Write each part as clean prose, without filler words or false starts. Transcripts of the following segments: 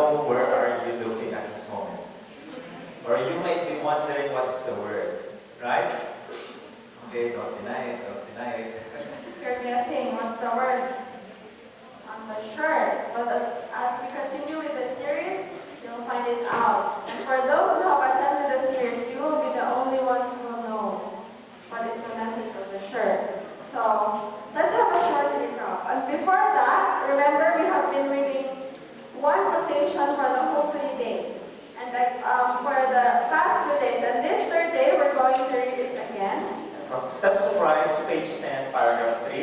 know where are you looking at this moment. Or you might be wondering what's the word, right? Okay, don't deny it, don't deny it. You're guessing what's the word on the shirt. But as we continue with the series, you'll find it out. And for those who have attended the series, you will be the only ones who will know what is the message of the shirt. So let's have a short recap. And before that, remember we have been reading one quotation for the whole 3 days. And for the past 2 days. And this third day, we're going to read it again. From Steps of Rise, page 10, paragraph 3,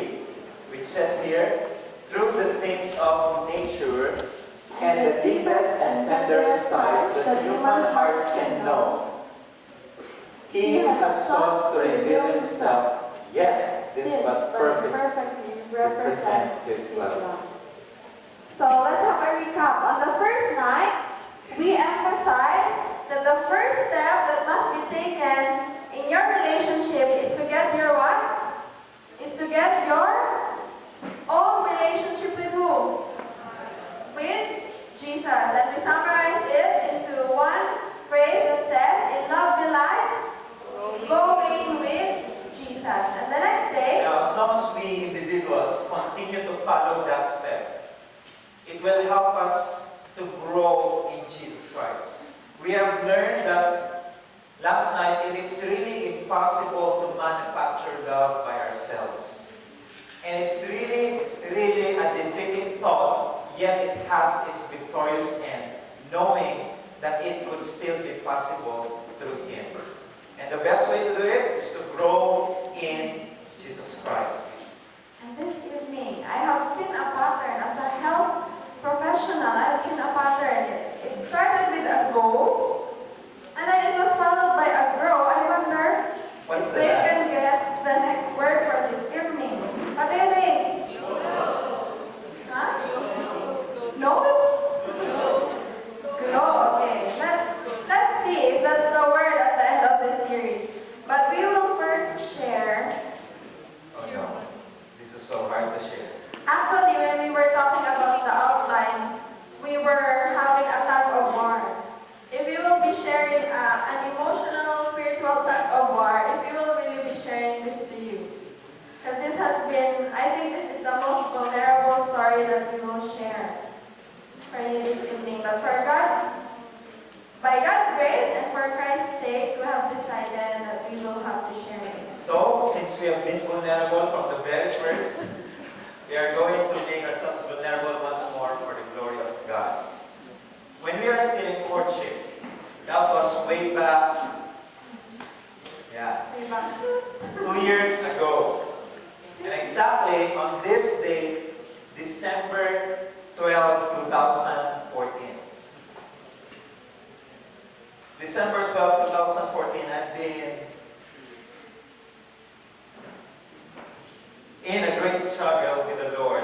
which says here, through the things of nature and the deepest and tenderest ties that human hearts can know, He has sought to reveal Himself, yet this but perfectly represent His love. So let's have a recap. On the first night, we emphasized that the first step that must be taken in your relationship is to get your what? Is to get your own relationship with who? With Jesus. And we summarize it into one phrase that says, in love delight, going with Jesus. And the next day, Now, as long as we individuals continue to follow that step, it will help us to grow in Jesus Christ. We have learned that last night it is really impossible to manufacture love by ourselves. And it's really, really a defeating thought, yet it has its victorious end, knowing that it could still be possible through Him. And the best way to do it is to grow in Jesus Christ. and this evening, I have seen a pattern as a health professional. I have seen a pattern. It started with a go, and then it was followed by a grow. I wonder What's if the they next? can guess the next word for this evening. What do you think? Huh? No? Glow. Okay. Let's see if that's the word at the end of the series. But we will first share. Oh no, this is so hard to share. Actually, when we were talking about the outline, we were having a tug of war. If we will be sharing an emotional, spiritual tug of war, if we will really be sharing this to you. Because this has been, I think this is the most vulnerable story that we will share for you this evening. But by God's grace and for Christ's sake, we have decided that we will have to share it. So, since we have been vulnerable from the very first, we are going to make ourselves vulnerable once more for the glory of God. When we are still in courtship, that was way back, Way back. 2 years ago. And exactly on this date, December 12, 2014. December 12, 2014, I've been in a great struggle with the Lord.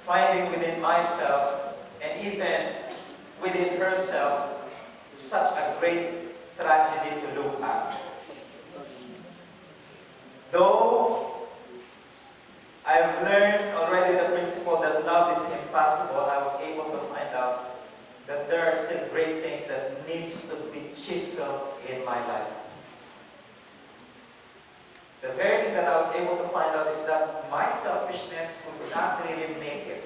Finding within myself and even within herself such a great tragedy to look at. Though I've learned already the principle that love is impossible, I was able to find out that there are still great things that needs to be chiseled in my life. The very thing that I was able to find out is that my selfishness could not really make it.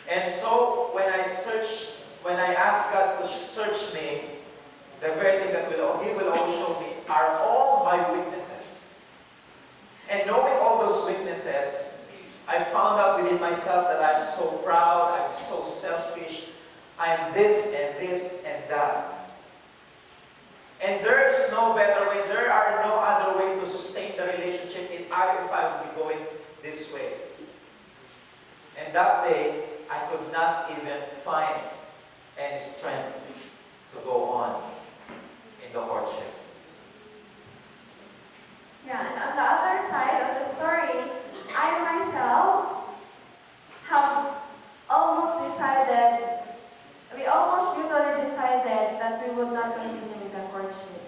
And so when I ask God to search me, the very thing that He will always show me are all my weaknesses. And knowing all those weaknesses, I found out within myself that I'm so proud, I'm so selfish, I'm this and this and that. And there's no better way, there are no other way to sustain the relationship if I would be going this way. And that day, I could not even find any strength to go on in the courtship. Yeah, and on the other side of the story, I myself have almost decided, we almost mutually decided that we would not continue with the courtship.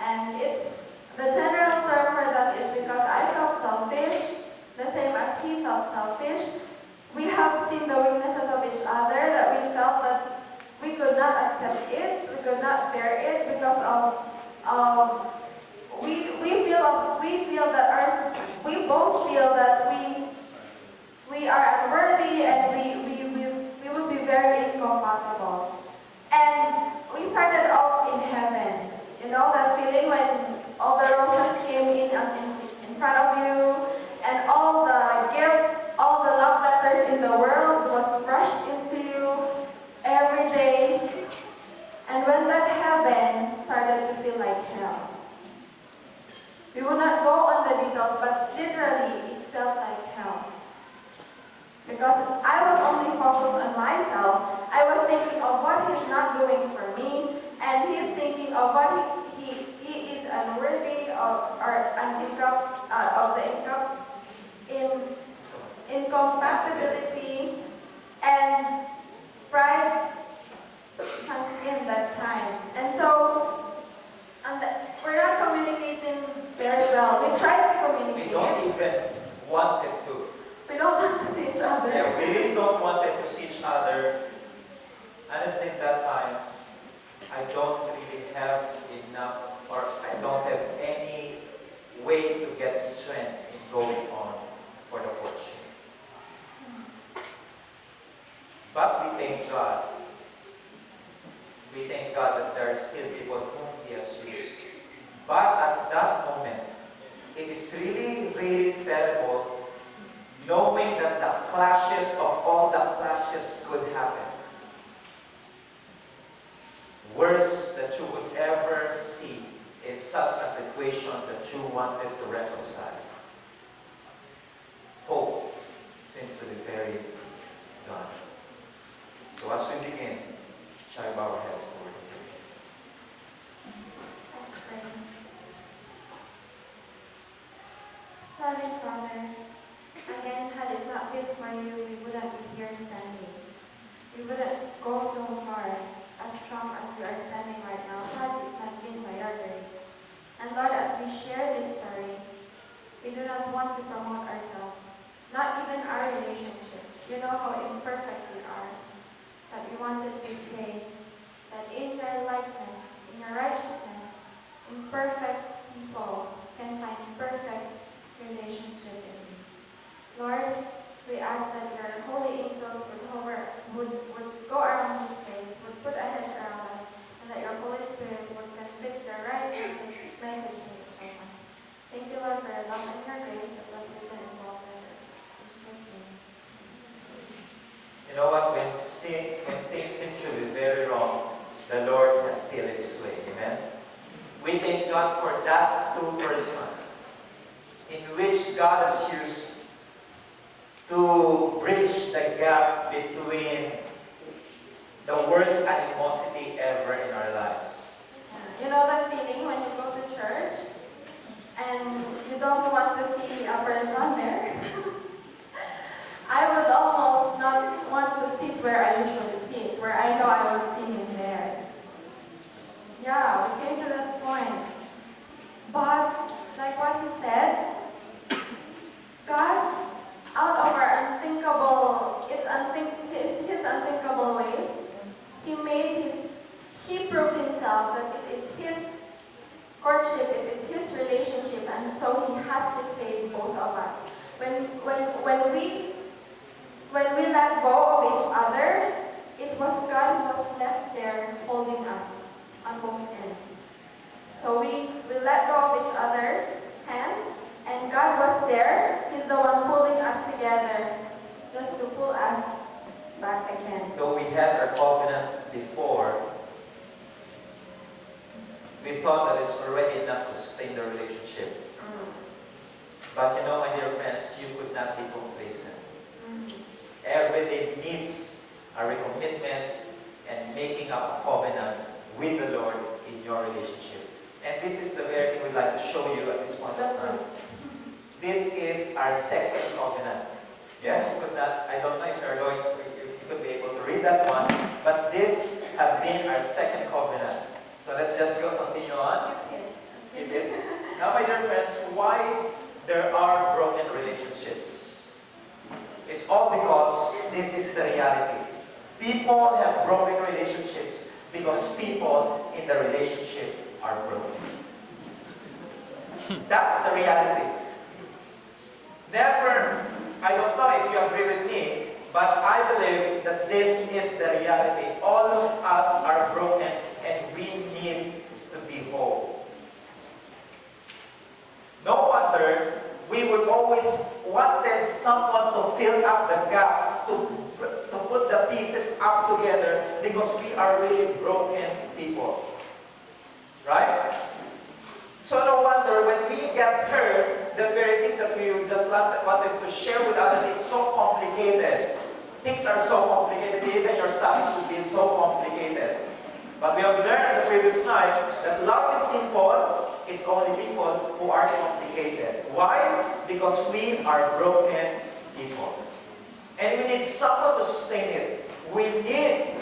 And it's, the general term for that is because I felt selfish, the same as he felt selfish. We have seen the weaknesses of each other, that we felt that we could not accept it, we could not bear it because of we both feel that we are unworthy and we would be very incompatible. And we started off in heaven. You know that feeling when all the roses came in front of you and all the gifts, all the love letters in the world was rushed into you every day. And when that heaven started to feel like hell. We will not go on the details, but literally it felt like hell. Because I was only focused on myself. I was thinking of what he's not doing for me, and he's thinking of what he is unworthy of, or of the incompatibility, and pride sunk in that time. And so, we're not communicating very well. We tried to communicate. We don't even want it to. We don't want to see each other. Yeah, we really don't want it to see each other. Honestly, at that time, I don't really have enough, or I don't have any way to get strength in going on for the courtship. But we thank God. We thank God that there are still people whom He has used. But at that moment, it is really, really terrible knowing that the clashes of all the clashes could happen. Worst that you would ever see is such a situation that you wanted to reconcile. Hope seems to be very gone. So as we begin, shall we bow our heads forward? Let's pray. Loving Father, again, had it not been for you, we wouldn't be here standing. We wouldn't go so far, as strong as we are standing right now, had it not been by your grace. And Lord, as we share this story, we do not want to promote ourselves, not even our relationship. You know how imperfect we are. But we wanted to say that in your likeness, in your righteousness, imperfect people can find perfect relationship in you. Lord, we ask that your holy angels would go around this place, would put a hedge around us, and that your Holy Spirit would convict the right message in each of us. Thank you, Lord, for your love and your grace that was written in both letters. In Jesus' name. You know what? When things seem to be very wrong, the Lord has still its way. Amen? We thank God for that two person in which God has used to bridge the gap between the worst animosity ever in our lives. You know that feeling when you go to church and you don't want to see a person there? I would almost not want to sit where I usually sit, where I know I will see him there. Yeah, we came to that point. But, like what he said, God, out of our his unthinkable ways, he proved himself that it is his courtship, it is his relationship, and so he has to save both of us. When we let go of each other, it was God who was left there holding us on both ends. So we let go of each other's hands, and God was there. He's the one pulling us together, just to pull us back again. Though we had our covenant before, we thought that it's already enough to sustain the relationship. But you know, my dear friends, you could not be complacent. Every day needs a recommitment and making up a covenant with the Lord in your relationship. And this is the very thing we'd like to show you at this point of time. This is our second covenant. Yes, you could not, I don't know if you could be able to read that one, but this have been our second covenant. So let's just continue on. Skip it. Now, my dear friends, why there are broken relationships? It's all because this is the reality. People have broken relationships because people in the relationship are broken. That's the reality. Never, I don't know if you agree with me, but I believe that this is the reality. All of us are broken and we need to be whole. No wonder we would always wanted someone to fill up the gap, to put the pieces up together because we are really broken people. Right? So no wonder when we get hurt, the very thing that we just wanted to share with others, it's so complicated. Things are so complicated, even your studies will be so complicated. But we have learned in the previous night that love is simple, it's only people who are complicated. Why? Because we are broken people. And we need someone to sustain it. We need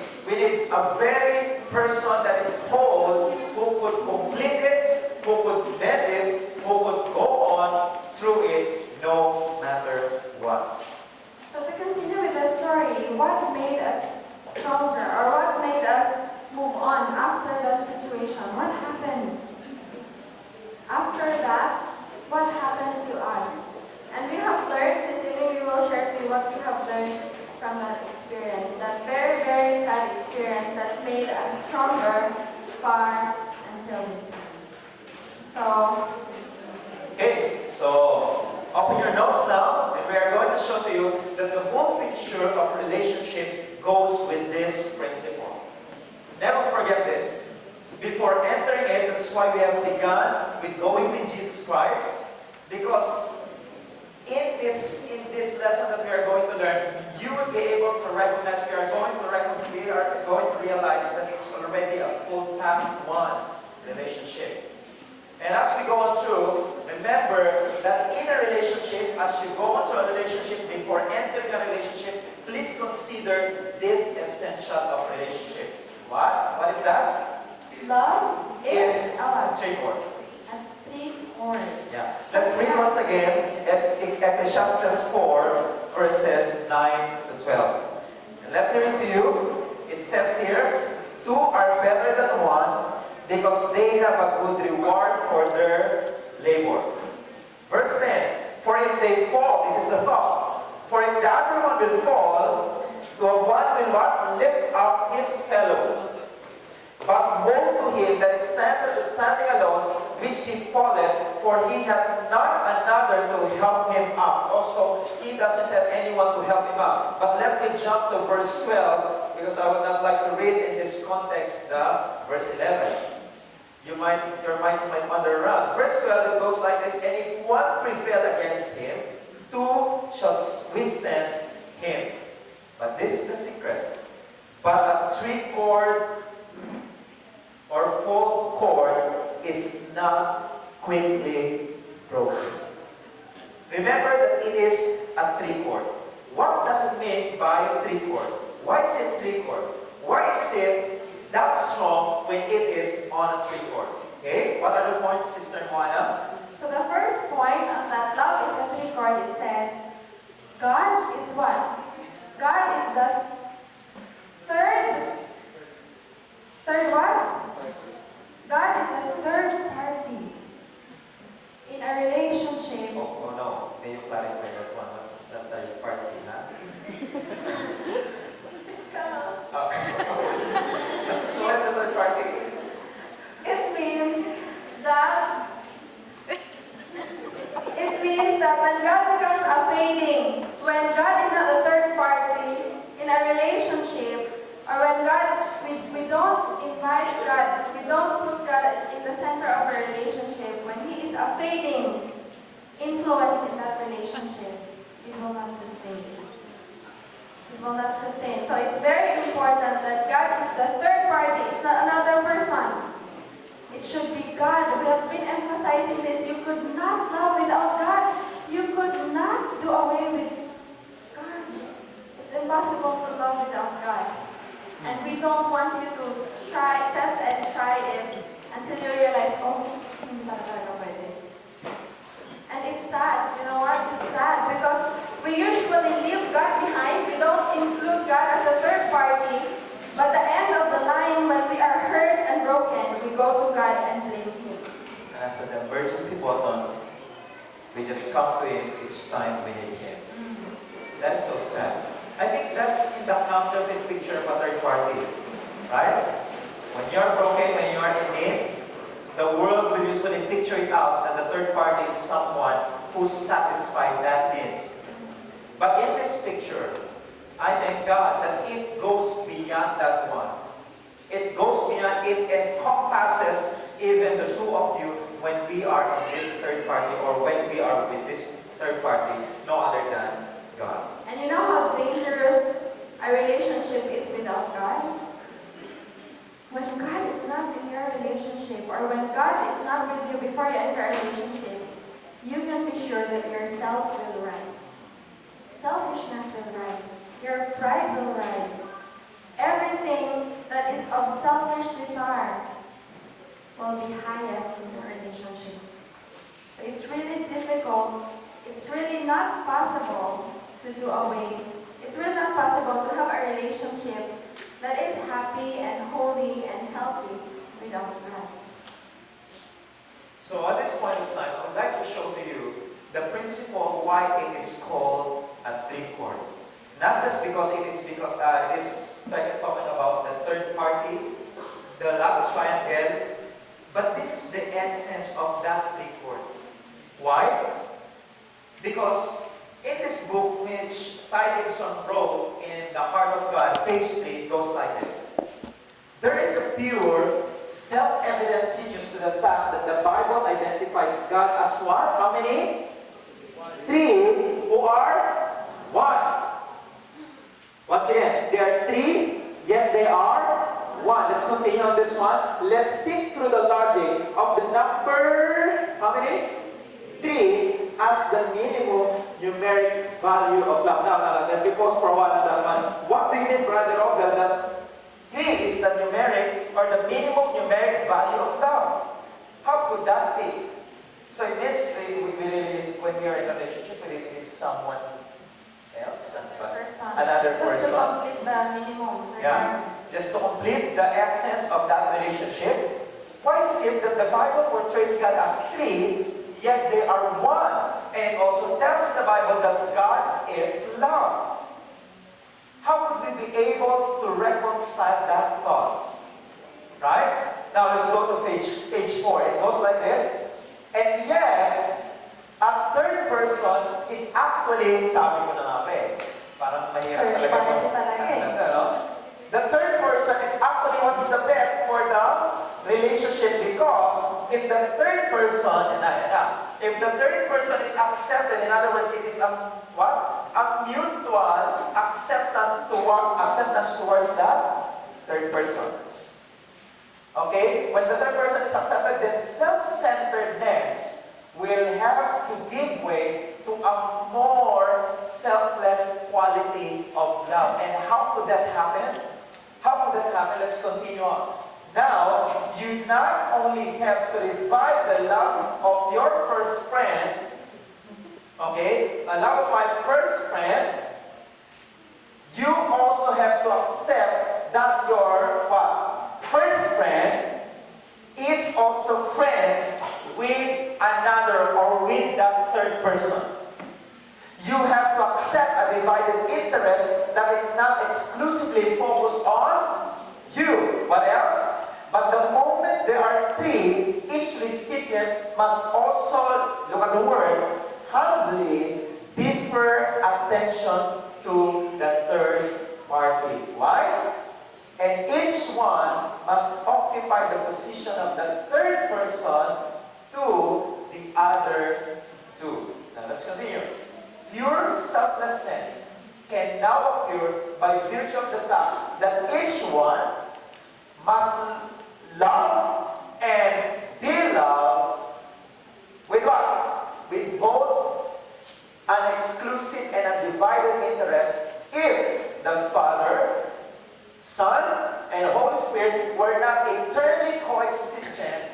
a very person that is whole, who could complete it, who could mend it, who could go on through it no matter what. So to continue with the story, what made us stronger or what made us move on after that situation? What happened? After that, what happened to us? And we have learned, this evening we will share to you what we have learned from that experience, that very, very sad experience that made us stronger far until this time. So open your notes now, and we are going to show to you that the whole picture of relationship goes with this principle. Never forget this. Before entering it, that's why we have begun with going with Jesus Christ, because in this lesson that we are going to learn, you will be able to recognize, we are going to realize that it's already a full path one relationship. And as we go on through, remember that in a relationship, as you go into a relationship, before entering a relationship, please consider this essential of relationship. What? What is that? Love is a three-chord. three-chord. Yeah. Let's read once again Ecclesiastes 4, verses 9 to 12. And let me read to you. It says here, two are better than one, because they have a good reward for their labor. Verse 10, for if they fall, this is the thought, for if the other one will fall, the one will not lift up his fellow, but woe to him that standing alone, which he falleth, for he hath not another to help him up. Also, he doesn't have anyone to help him up. But let me jump to verse 12, because I would not like to read in this context verse 11. Your minds might wander around. Verse 12, it goes like this, and if one prevail against him, two shall withstand him. But this is the secret. But a three-chord or full chord is not quickly broken. Remember that it is a three-chord. What does it mean by three-chord? Why is it three-chord? Why is it that strong when it is on a three-chord? Okay, what are the points, Sister Moana? So the first point on that love is a three-chord. It says, God is what? God is the third what? God is the third party in a relationship. Oh no, may you clarify that one. What's that third party, huh? So what's the third party? It means that when God becomes a fading, when God is not the third party in a relationship, or when we don't invite God, we don't put God in the center of a relationship, when He is a fading influence in that relationship, it will not sustain. It will not sustain. So it's very important that God is the third party. It's not another person. It should be God. We have been emphasizing this. You could not love without God. You could not do away with God. It's impossible to love without God. And we don't want you to test it until you realize, oh, hindi pala talaga pwede. And it's sad. You know what? It's sad because we usually leave God we go to God and blame Him. As an emergency button, we just come to Him each time we need Him. That's so sad. I think that's in the counterfeit picture of a third party. Right? When you're broken, when you are in need, the world will usually picture it out that the third party is someone who satisfies that need. But in this picture, I thank God that it goes beyond that one. It goes beyond, it encompasses even the two of you when we are in this third party or when we are with this third party, no other than God. And you know how dangerous a relationship is without God? When God is not in your relationship, or when God is not with you before you enter a relationship, you can be sure that your self will rise. Selfishness will rise. Your pride will rise. Everything that is of selfish desire will be highest in your relationship. So it's really difficult. It's really not possible to do away. It's really not possible to have a relationship that is happy and holy and healthy without God. So at this point of time, I would like to show to you the principle why it is called a three-chord. Not just because it is like talking about the third party, the love triangle, but this is the essence of that three-chord. Why? Because in this book which Ty Gibson wrote in The Heart of God, page 3, it goes like this. There is a pure, self-evident genius to the fact that the Bible identifies God as what? How many? Three who are one. Once again, there are three, yet they are one. Let's continue on this one. Let's think through the logic of the number, how many? 3 as the minimum numeric value of love. Now, let me pause for a while on that one. What do you mean, Brother Robert, that 3 is the numeric or the minimum numeric value of love? How could that be? So in this, when we are in a relationship, we really need someone else, another Just to person. complete the minimum. Yeah, just to complete the essence of that relationship. Why is it that the Bible portrays God as 3, yet they are one? And also tells in the Bible that God is love. How could we be able to reconcile that thought? Right? Now let's go to page 4. It goes like this. And yet, a third person is actually, sabi ko na nga ba eh, parang mahirap talaga. No? The third person is actually what's the best for the relationship, because if the third person, if the third person is accepted, in other words, it is a what? A mutual acceptance towards that third person. Okay? When the third person is accepted, then self-centeredness will have to give way to a more selfless quality of love. And how could that happen? How could that happen? Let's continue on. Now, you not only have to revive the love of your first friend, okay, the love of my first friend, you also have to accept that your what? First friend is also friends with another or with that third person. You have to accept a divided interest that is not exclusively focused on you. What else? But the moment there are 3, each recipient must also, look at the word, humbly defer attention to the third party. Why? And each one must occupy the position of the third person to the other 2. Now let's continue. Pure selflessness can now occur by virtue of the fact that each one must love and be loved with what? With both an exclusive and a divided interest. If the Father, Son, and Holy Spirit were not eternally coexistent,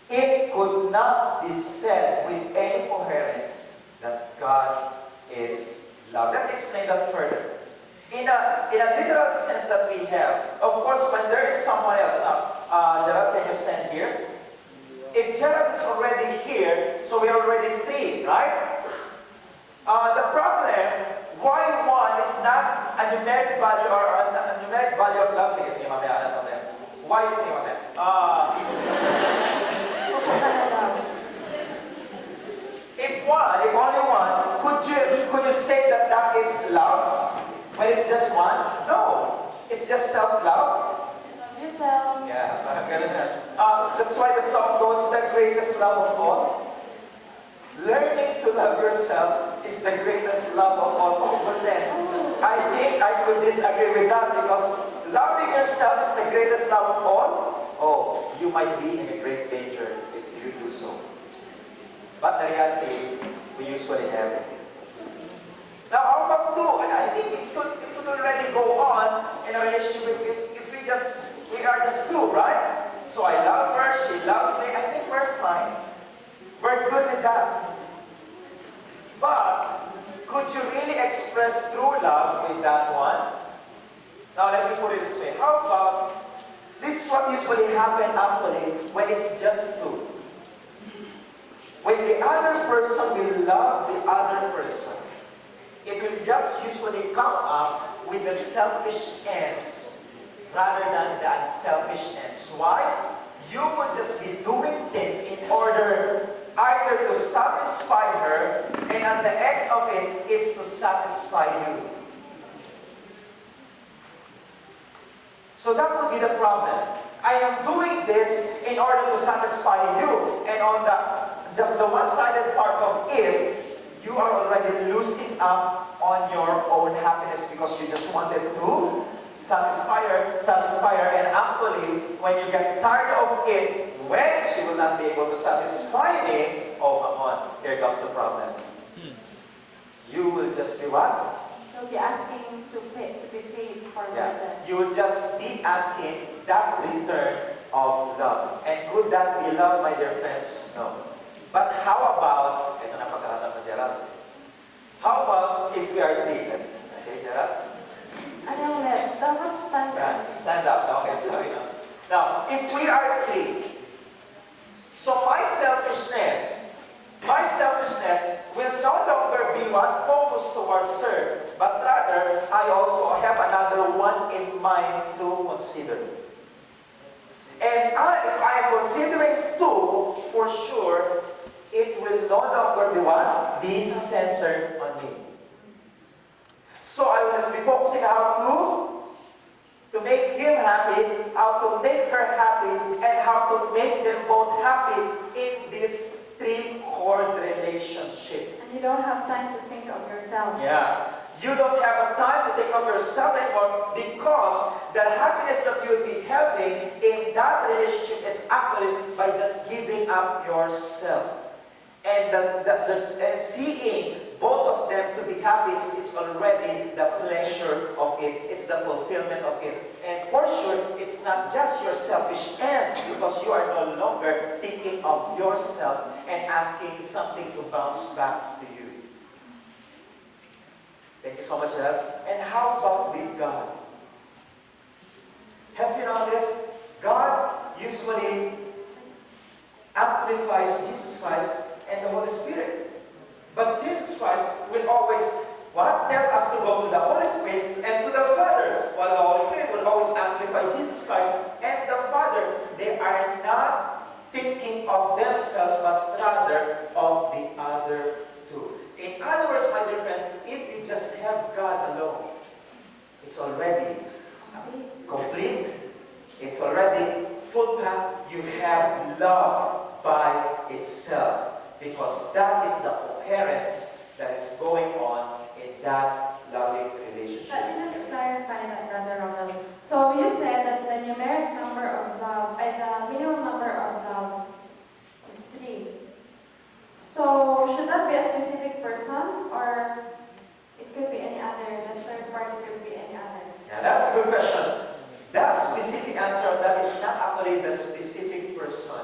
it could not be said with any coherence that God is love. Let me explain that further. In a literal sense that we have, of course, when there is someone else, Gerald, can you stand here? If Gerald is already here, so we're already 3, right? The problem, why 1 is not a numeric value or a numeric value of love? Sige, sige, mamaya, ano, mamaya. Why? Sige, mamaya. If only 1, could you say that that is love? When it's just 1? No. It's just self-love. Love yourself. Yeah, parang ganun na. That's why the song goes, the greatest love of all. Learning to love yourself is the greatest love of all. Oh, goodness. I think I could disagree with that because loving yourself is the greatest love of all. Oh, you might be in a great danger if you do so. But the reality, we usually have it. Now, how about 2? And I think it could already go on in a relationship if we are just 2, right? So I love her, she loves me, I think we're fine. We're good with that. But, could you really express true love with that one? Now, let me put it this way. How about, this is what usually happens actually when it's just 2. When the other person will love the other person, it will just usually come up with the selfish ends rather than the unselfish ends. Why? You would just be doing things in order either to satisfy her, and at the end of it is to satisfy you. So that would be the problem. I am doing this in order to satisfy you, and on just the one-sided part of it, you are already losing up on your own happiness because you just wanted to satisfy her, and actually, when you get tired of it, when she will not be able to satisfy me, oh, come on, here comes the problem. You will just be what? You'll be asking to be paid for that. You will just be asking that return of love. And could that be love, my dear friends? No. But how about, ito na pagkakataon mo, Gerald. How about if we are 3? Let's, okay, Gerald? Anong let's? Dapat stand up. Yeah, stand up. Okay, sorry. Now, if we are 3, so my selfishness will no longer be one focused towards her, but rather, I also have another one in mind to consider. And if I am considering 2, for sure, it will no longer be what? Be centered on me. So I will just be focusing how to make him happy, how to make her happy, and how to make them both happy in this 3-chord relationship. And you don't have time to think of yourself. Yeah. You don't have a time to think of yourself anymore because the happiness that you'll be having in that relationship is actually by just giving up yourself. And and seeing both of them to be happy is already the pleasure of it. It's the fulfillment of it. And for sure, it's not just your selfish ends because you are no longer thinking of yourself and asking something to bounce back to you. Thank you so much, Dad. And how about with God? Have you noticed? God usually amplifies Jesus Christ and the Holy Spirit. But Jesus Christ will always tell us to go to the Holy Spirit and to the Father, while the Holy Spirit will always amplify Jesus Christ and the Father. They are not thinking of themselves, but rather of the other two. In other words, my dear friends, if you just have God alone, it's already complete. It's already full path. You have love by itself. Because that is the coherence that is going on in that loving relationship. Let me just clarify that, Brother Ronald. So you said that the numeric number of love, the minimum number of love is 3. So should that be a specific person, or it could be any other? The third party could be any other. Yeah, that's a good question. The specific answer of that is not actually the specific person,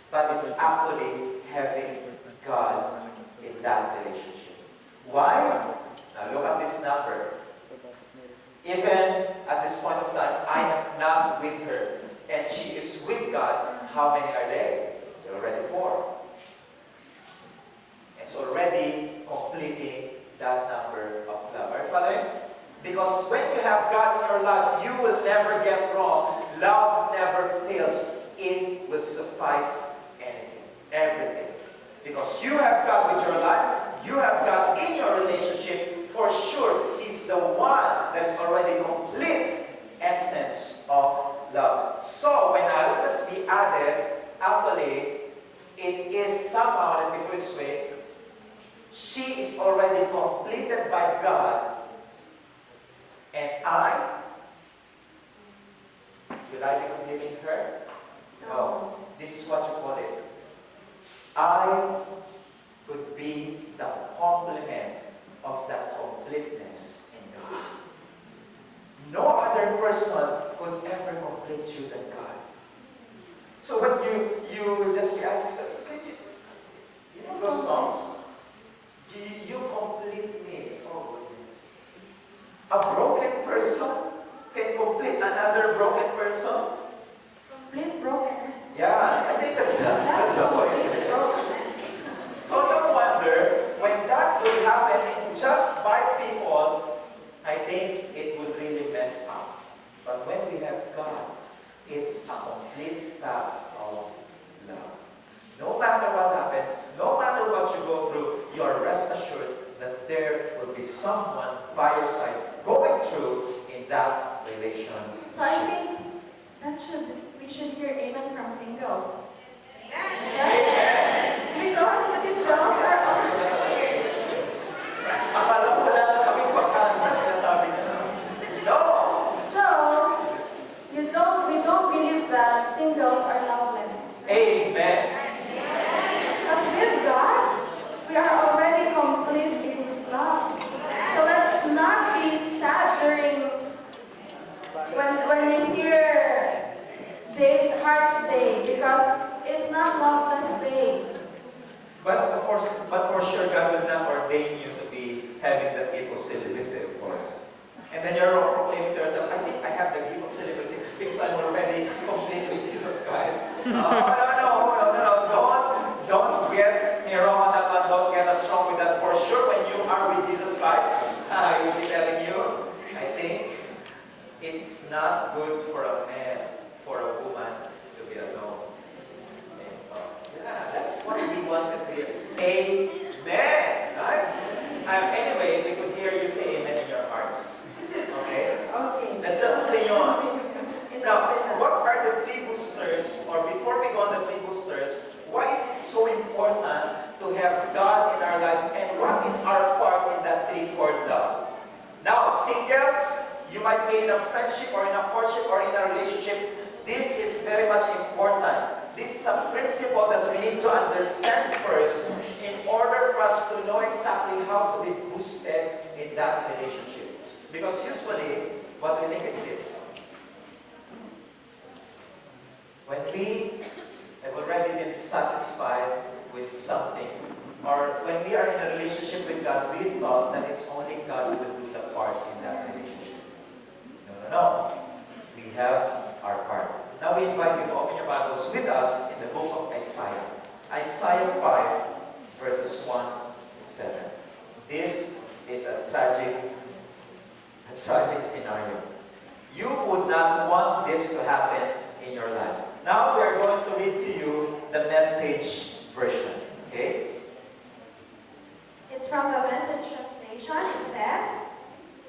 but it's actually having God in that relationship. Why? Now look at this number. Even at this point of time, I am not with her, and she is with God, how many are there? There are already 4. It's already completing that number of love. Are you following? Because when you have God in your life, you will never get wrong. Love never fails. It will suffice anything, everything. Because you have God with your life, you have God in your relationship, for sure, He's the one that's already complete essence of love. So when I will just be added, actually, it is somehow, let me put it this way, she is already completed by God, and will I be completing her? No. This is what you call it. I could be the complement of that completeness in God. No other person could ever complete you than God. So when you will just be asking, you know those songs? You complete me. Oh goodness. A broken person can complete another broken person. Complete brokenness. Yeah, I think that's the point. Complete brokenness. So no wonder when that will happen just by people, I think it would really mess up. But when we have God, it's a complete path of love. No matter what happens, no matter what you go through, you are rest assured that there will be someone by your side going through in that relationship. So I think we should hear amen from singles. Because singles are Akala ko wala na kaming pagkakas sa sinasabi niya. No! so we don't believe that singles are loveless. Amen. Because with God, we are already complete in His love. So let's not be sad during when you hear this Heart's Day, because it's not loveless day. But for sure, God will not ordain you to be having the gift of celibacy, of course. And then you're proclaiming to yourself, I think I have the gift of celibacy because I'm already complete with Jesus Christ. No. Don't get me wrong on that one. Don't get us wrong with that. For sure, when you are with Jesus Christ, I will be telling you, I think it's not good for a man, for a woman to be alone. Yeah, that's what we want to hear. Amen. Right? Anyway, we could hear you say amen in your hearts. Okay? Okay. Let's just play on. Now, what are the 3 boosters? Or before we go on the 3 boosters, why is it so important to have God in our lives? And what is our part in that 3-chord love? Now, singles, you might be in a friendship or in a courtship or in a relationship. This is very much important. This is a principle that we need to understand first in order for us to know exactly how to be boosted in that relationship. Because usually, what we think is this. When we have already been satisfied with something, or when we are in a relationship with God, we thought that it's only God who will do the part in that relationship. No. We have our part. Now we invite you to open your Bibles with us in the book of Isaiah. Isaiah 5, verses 1 to 7. This is a tragic scenario. You would not want this to happen in your life. Now we are going to read to you the Message version. Okay? It's from the Message translation. It says,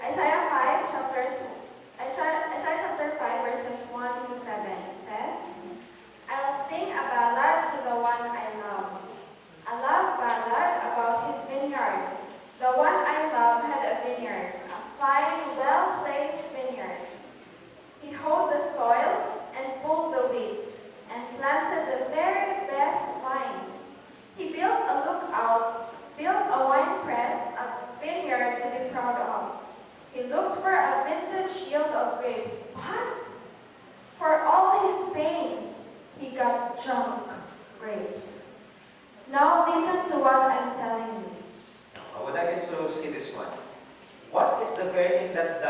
Isaiah chapter 5, verses 1 to 7. It says, I'll sing a ballad to the one I love, a love ballad about his vineyard. The one I love had a vineyard, a fine, well-placed vineyard. He hoed the soil and pulled the weeds, and planted the very best vines. He built a lookout, built a wine press, a vineyard to be proud of. He looked for a vintage yield of grapes. What? For all his pains, he got junk grapes. Now listen to what I'm telling you. I would like you to see this one. What is the very thing that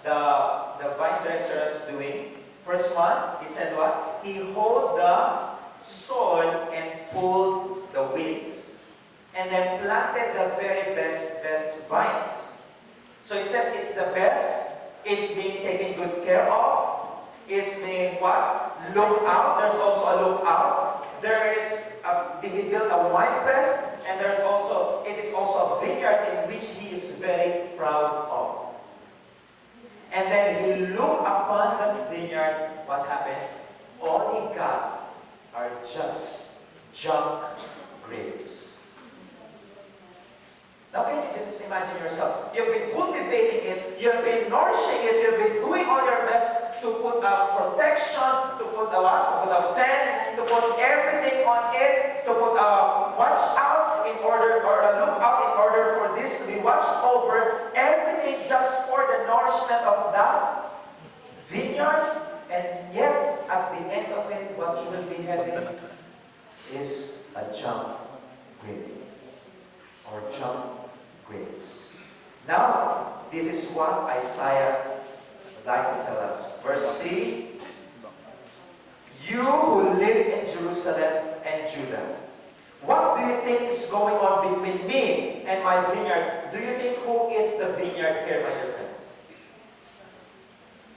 the vine dresser is doing? First one, he said what? He hold the sword and pulled the weeds. And then planted the very best vines. So it says it's the best. It's being taken good care of. It's being what? Looked out. There's also a lookout. He built a wine press, and it is also a vineyard in which he is very proud of. And then he looked upon the vineyard. What happened? All he got are just junk grapes. Now can you just imagine yourself? You've been cultivating it, you've been nourishing it, you've been doing all your best to put a protection, to put a fence, to put everything on it, to put a watch out in order, or a lookout in order for this to be watched over, everything just for the nourishment of that vineyard, and yet at the end of it, what you will be having is a junk grape, or junk grapes. Now, this is what Isaiah would like to tell us. Verse 3, you who live in Jerusalem and Judah, what do you think is going on between me and my vineyard? Do you think who is the vineyard here, my dear friends?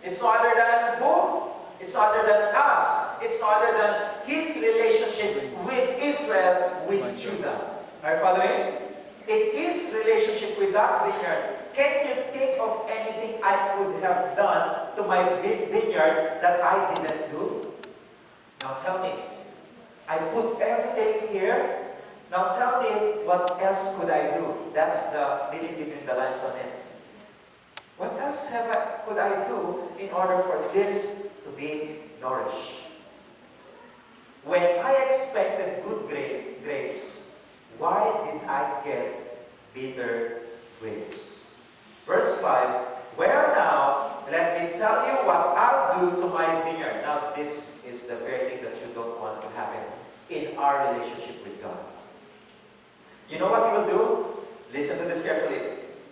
It's no other than who? It's no other than us. It's no other than his relationship with Israel, with Judah. Are you following? It's his relationship with that vineyard. Can you think of anything I could have done to my vineyard that I didn't do? Now tell me. I put everything here. Now tell me, what else could I do? That's the reading between the lines on it. What else could I do in order for this to be nourished? When I expected good grapes, why did I get bitter grapes? Verse 5, well now, let me tell you what I'll do to my vineyard. Now this is the very thing that you don't want to happen in our relationship with God. You know what you will do? Listen to this carefully.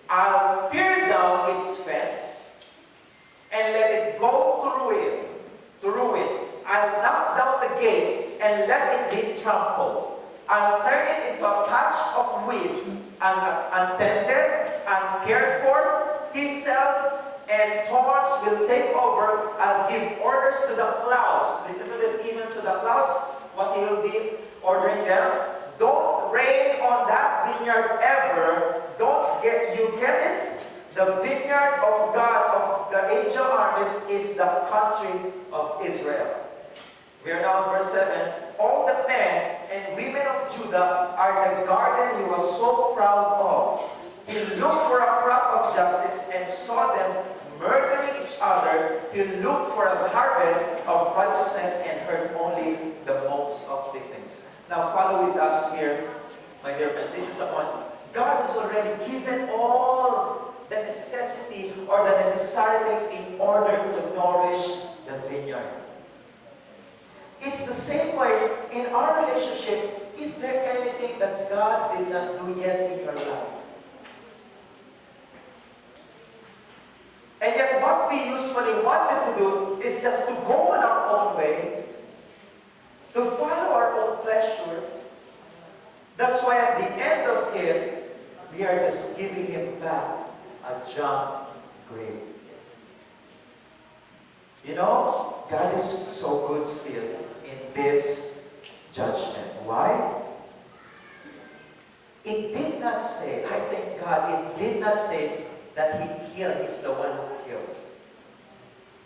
I'll tear down its fence and let it go to ruin. I'll knock down the gate and let it be trampled. I'll turn it into a patch of weeds, untended, uncared for. Thistles and thorns will take over. I'll give orders to the clouds. Listen to this, even to the clouds, what he will be ordering them. Don't rain on that vineyard ever. You get it? The vineyard of God, of the angel armies, is the country of Israel. We are now in verse 7. All the men and women of Judah are the garden he was so proud of. He looked for a crop of justice and saw them murdering each other. He looked for a harvest of righteousness and heard only the moans of victims. Now follow with us here, my dear friends. This is the point. God has already given all the necessity or the necessaries in order to nourish the vineyard. It's the same way in our relationship. Is there anything that God did not do yet in your life? And yet what we usually wanted to do is just to go on our own way, to follow our own pleasure. That's why at the end of it, we are just giving him back a junk grape. You know, God is so good still in this judgment. Why? It did not say, I thank God, it did not say that he killed, he's the one who killed.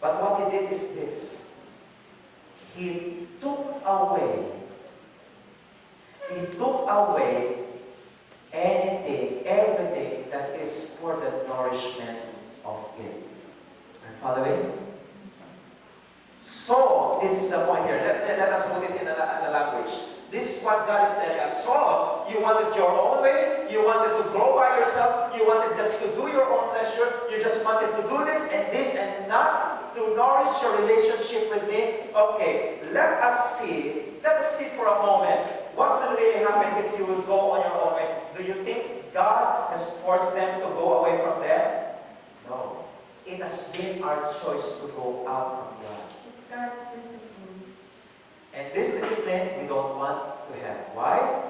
But what he did is this. He took away everything that is for the nourishment of it. Are you following? So, this is the point here. Let us put it in the language. This is what God is telling us. So, you wanted your own way, you wanted to grow by yourself, you wanted just to do your own pleasure, you just wanted to do this and not to nourish your relationship with me. Okay, let us see for a moment what will really happen if you will go on your own way. Do you think God has forced them to go away from them? No. It has been our choice to go out from God. And this discipline we don't want to have. Why?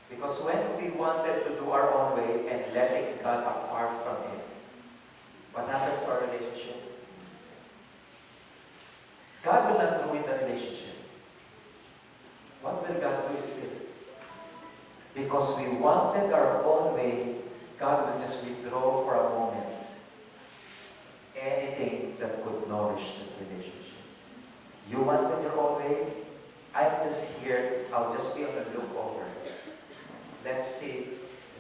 Because when we wanted to do our own way and letting God apart from it, what happens to our relationship? God will not ruin the relationship. What will God do is this. Because we wanted our own way, God will just withdraw for a moment anything that could nourish the relationship. You wanted your own way? I'm just here. I'll just be on the look over. Let's see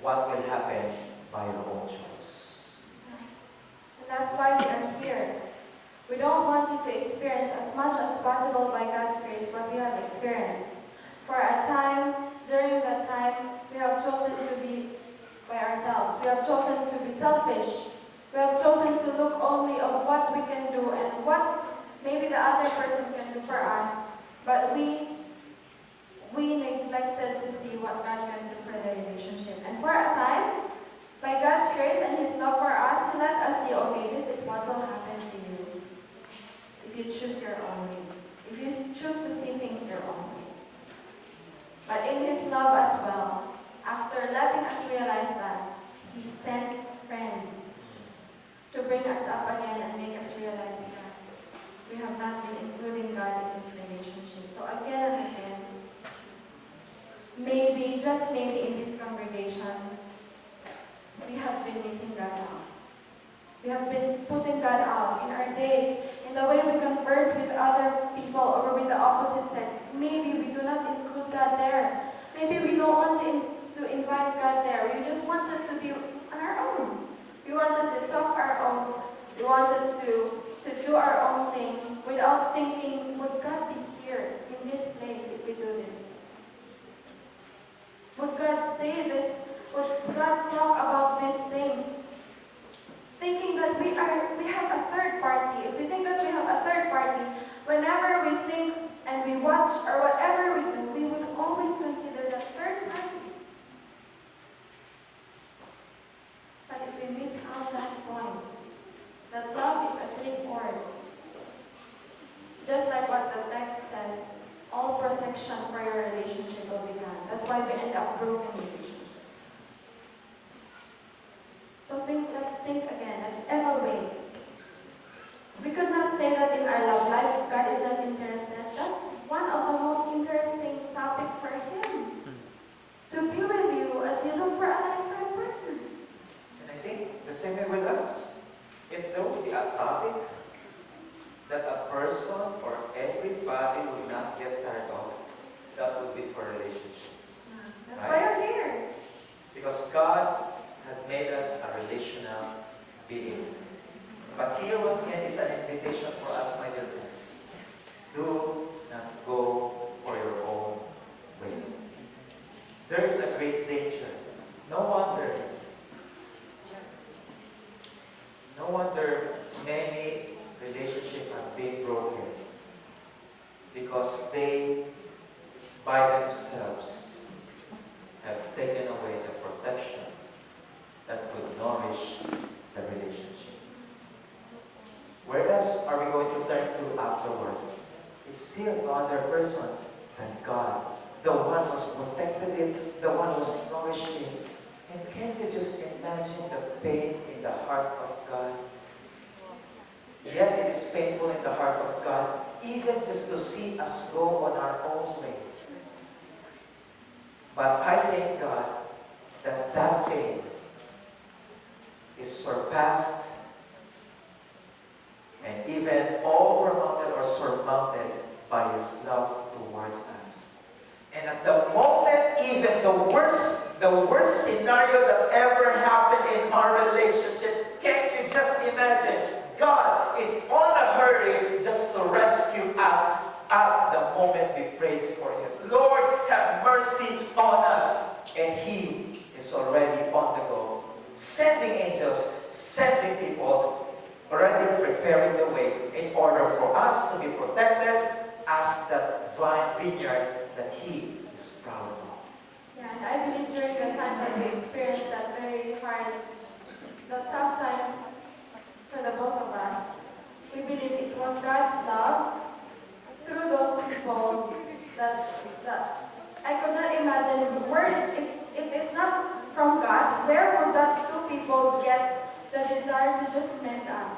what will happen by your own choice. And that's why we are here. We don't want you to experience as much as possible by God's grace what we have experienced. For a time, during that time, we have chosen to be by ourselves. We have chosen to be selfish. We have chosen to look only of what we can do and what maybe the other person can do for us. But we neglected to see what God can do for the relationship. And for a time, by God's grace and His love for us, He let us see, okay, this is what will happen to you if you choose your own way. If you choose to see things your own way. But in His love as well, after letting us realize that, He sent friends to bring us up again and make us realize that we have not been including God in this relationship. So again and again, maybe, just maybe in this congregation, we have been missing God out. We have been putting God out in our dates, in the way we converse with other people or with the opposite sex. Maybe we do not include God there. Maybe we don't want to invite God there. We just wanted to be on our own. We wanted to talk our own. We wanted to do our own thing without thinking, would God be here in this place if we do this? Would God say this? Would God talk about these things? Thinking that we have a third party. If we think that we have a third party, whenever we think and we watch or whatever we do, we would always consider the third party. But if we miss out that point, that love is a three cord. Just like what the text says, all protection for your relationship will be gone. That's why we end up broken relationships. So let's think again. Let's evaluate. We could not say that in our love life, God is not interested. That's one of the most interesting topics for Him. To be with you as you look for a lifetime partner. And I think the same way with us. If there would be a topic that a person or everybody would not get tired of, that would be for relationships. That's Right? why you're here. Because God had made us a relational being. But here once again, it's an invitation for us, my dear friends. Do not go for your own way. There's a great danger. No wonder many relationships are being broken because they, by themselves, have taken away the protection that could nourish the relationship. Where else are we going to turn to afterwards? It's still no other person than God. The one who's protected it, the one who's nourished it. And can you just imagine the pain in the heart of God? Yes, it is painful in the heart of God, even just to see us go on our own way. But I thank God that that pain is surpassed and even overmounted or surmounted by His love towards us. And at the moment, even the worst scenario that ever happened in our relationship, can you just imagine? God is on a hurry just to rescue us at the moment we prayed for Him. Lord, have mercy on us. And He is already on the go, sending angels, sending people, already preparing the way in order for us to be protected as that vineyard that He is proud of. Yeah, and I believe during the time that we experienced that very hard, the tough time for the both of us, we believe it was God's love get the desire to just mend us.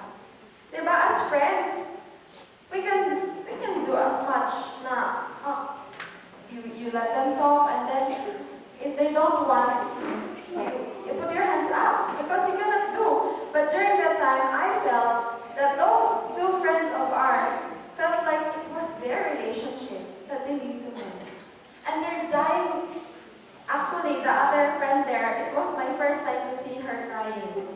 Diba, as friends, we can do as much na, you let them talk, and then if they don't want, you put your hands up, because you cannot do. But during that time, I felt that those two friends of ours felt like it was their relationship that they need to mend. And they're dying. Actually, the other friend there, it was my first time to see her crying.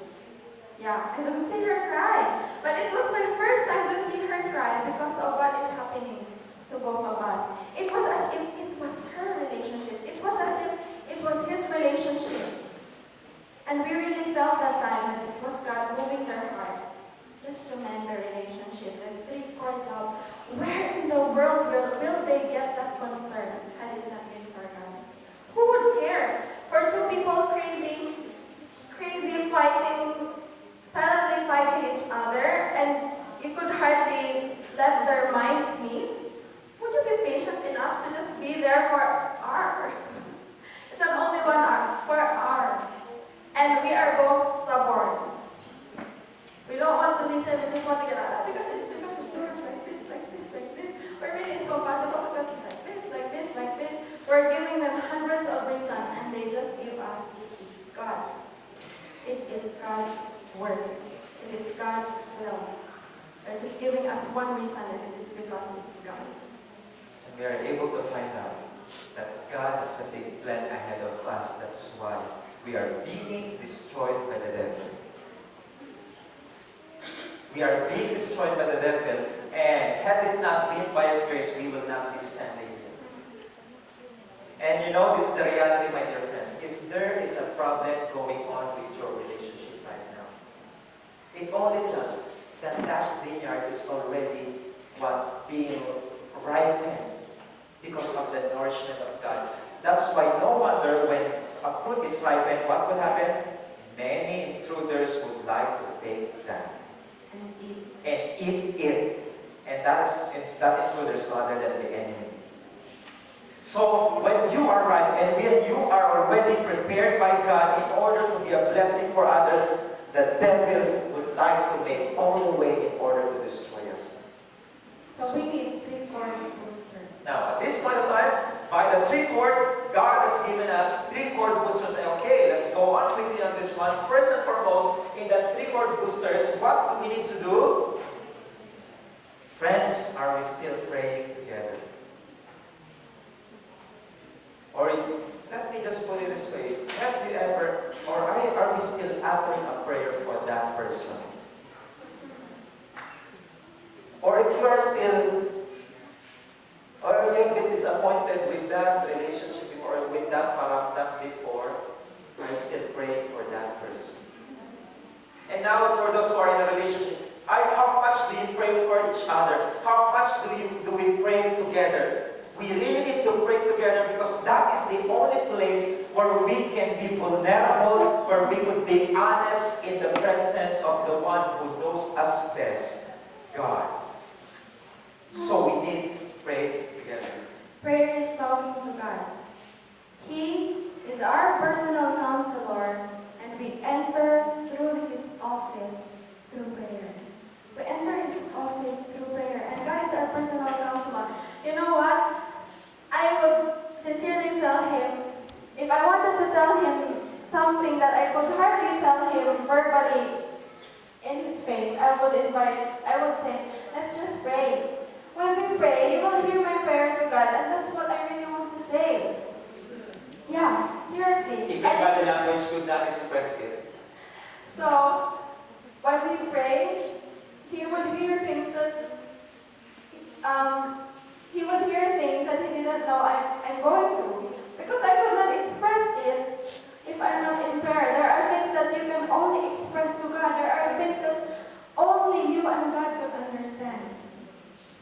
Yeah, I don't see her cry. But it was my first time to see her cry because of what is happening to both of us. It was as if it was her relationship. It was as if it was his relationship. And we really felt that time that it was God moving their hearts just to mend the relationship. And three-fourths love. Where in the world will they get that concern had it not been for God? Who would care for two people crazy fighting, silently fighting each other, and you could hardly let their minds meet? Would you be patient enough to just be there for hours? It's not only 1 hour, for hours. And we are both stubborn. We don't want to listen, we just want to get out because it's like this, like this, like this. We're really incompatible because it's like this, like this, like this. We're giving them hundreds of reasons and they just give us God's. It is God's word. It is God's will. They're just giving us one reason and it is because it's God's. And we are able to find out that God has a big plan ahead of us. That's why we are being destroyed by the devil. We are being destroyed by the devil, and had it not been by His grace, we will not be standing here. And you know, this is the reality, my dear friends. If there is a problem going on with your relationship right now, it only tells that that vineyard is already being ripened because of the nourishment of God. That's why no wonder when a fruit is ripened, what will happen? Many intruders would like to take that and eat it. And that intruder is no other than the enemy. So when you are ripe and when you are already prepared by God in order to be a blessing for others, the devil would like to make all the way in order to destroy us. So we need 3-4 boosters. Now, at this point of time, by the 3-chord, God has given us 3-chord boosters. And okay, let's go on quickly on this one. First and foremost, in the 3-chord boosters, what do we need to do? Friends, are we still praying together? Or let me just put it this way. Have you ever, or are we still uttering a prayer for that person? Or if you are still, or you have been disappointed with that relationship before, with that paramdam before, are you still praying for that person? And now for those who are in a relationship, how much do you pray for each other? How much do we pray together? We really need to pray together because that is the only place where we can be vulnerable, where we could be honest in the presence of the one who knows us best, God. So we need to pray together. Prayer is talking to God. He is our personal counselor, and we enter through His office through prayer. We enter His office through prayer, and God is our personal counselor. You know what? I would sincerely tell Him, if I wanted to tell Him something that I could hardly tell Him verbally in His face, I would say, let's just pray. When we pray, you will hear my prayer to God, and that's what I really want to say. Yeah, seriously. Even body language could not express it. So, when we pray, He would hear things that He would hear things that He didn't know I'm going through. Because I could not express it if I'm not in prayer. There are things that you can only express to God. There are things that only you and God could understand.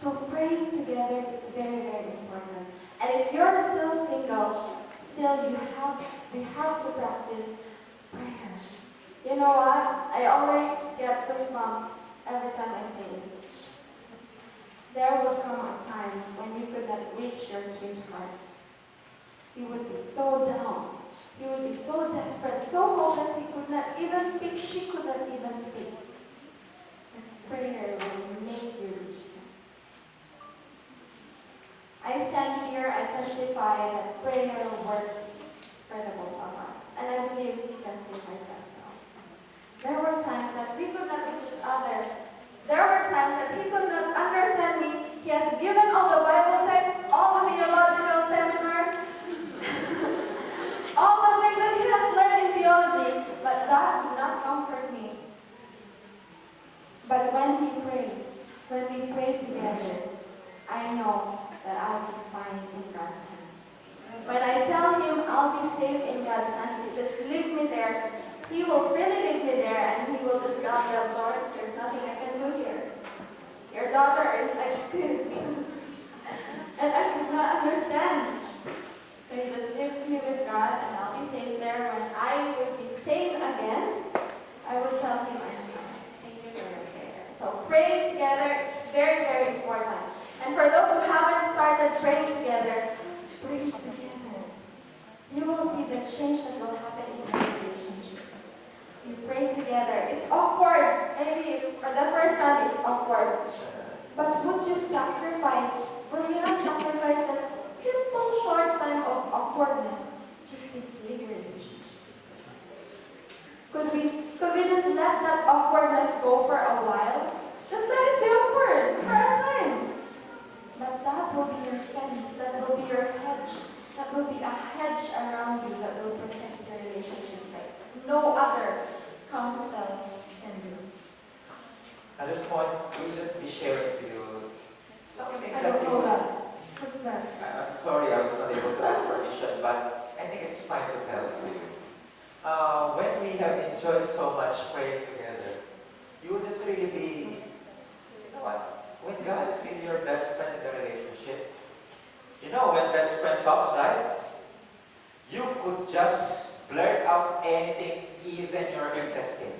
So praying together is very, very important. And if you're still single, we have to practice prayer. You know what? I always get goosebumps every time I say it. There will come a time when you could not reach your sweetheart. You would be so down. He would be so desperate, so hopeless, he could not even speak, she could not even speak. And prayer will make you reach him. I stand here, I testify that prayer works for the both of us. And I believe he testifies as well. There were times that we could not reach each other. There were times that he could not understand me. He has given all the Bible texts, all the theological seminars, all the things that he has learned in theology, but that did not comfort me. But when he prays, when we pray together, I know that I can find in God's hands. When I tell him I'll be safe in God's hands, he just leave me there. He will really leave me there, and he will just tell me, Lord, there's nothing I can do here. Your daughter is like this. And I could not understand. So he just leaves me with God, and I'll be safe there. When I will be saved again, I will tell him I'm coming. Thank you for your prayer. So praying together is very, very important. And for those who haven't started praying together, pray together. You will see the change that will happen in your relationship. You pray together. It's awkward. Maybe for the first time it's awkward. But would you sacrifice, will you not sacrifice that simple short time of awkwardness just to save your relationship? Could we just let that awkwardness go for a while? Just let it be awkward for a time. But that will be your fence, that will be your hedge, that will be a hedge around you that will protect your relationship like no other counsel can do. At this point, we'll just be sharing to you something I that don't you know that. What's that? I'm sorry I was not able to ask permission, but I think it's fine to tell it to you. When we have enjoyed so much praying together, you will just really be, you know what? When God is really your best friend in the relationship, you know when best friend talks, right? You could just blurt out anything, even your intestine.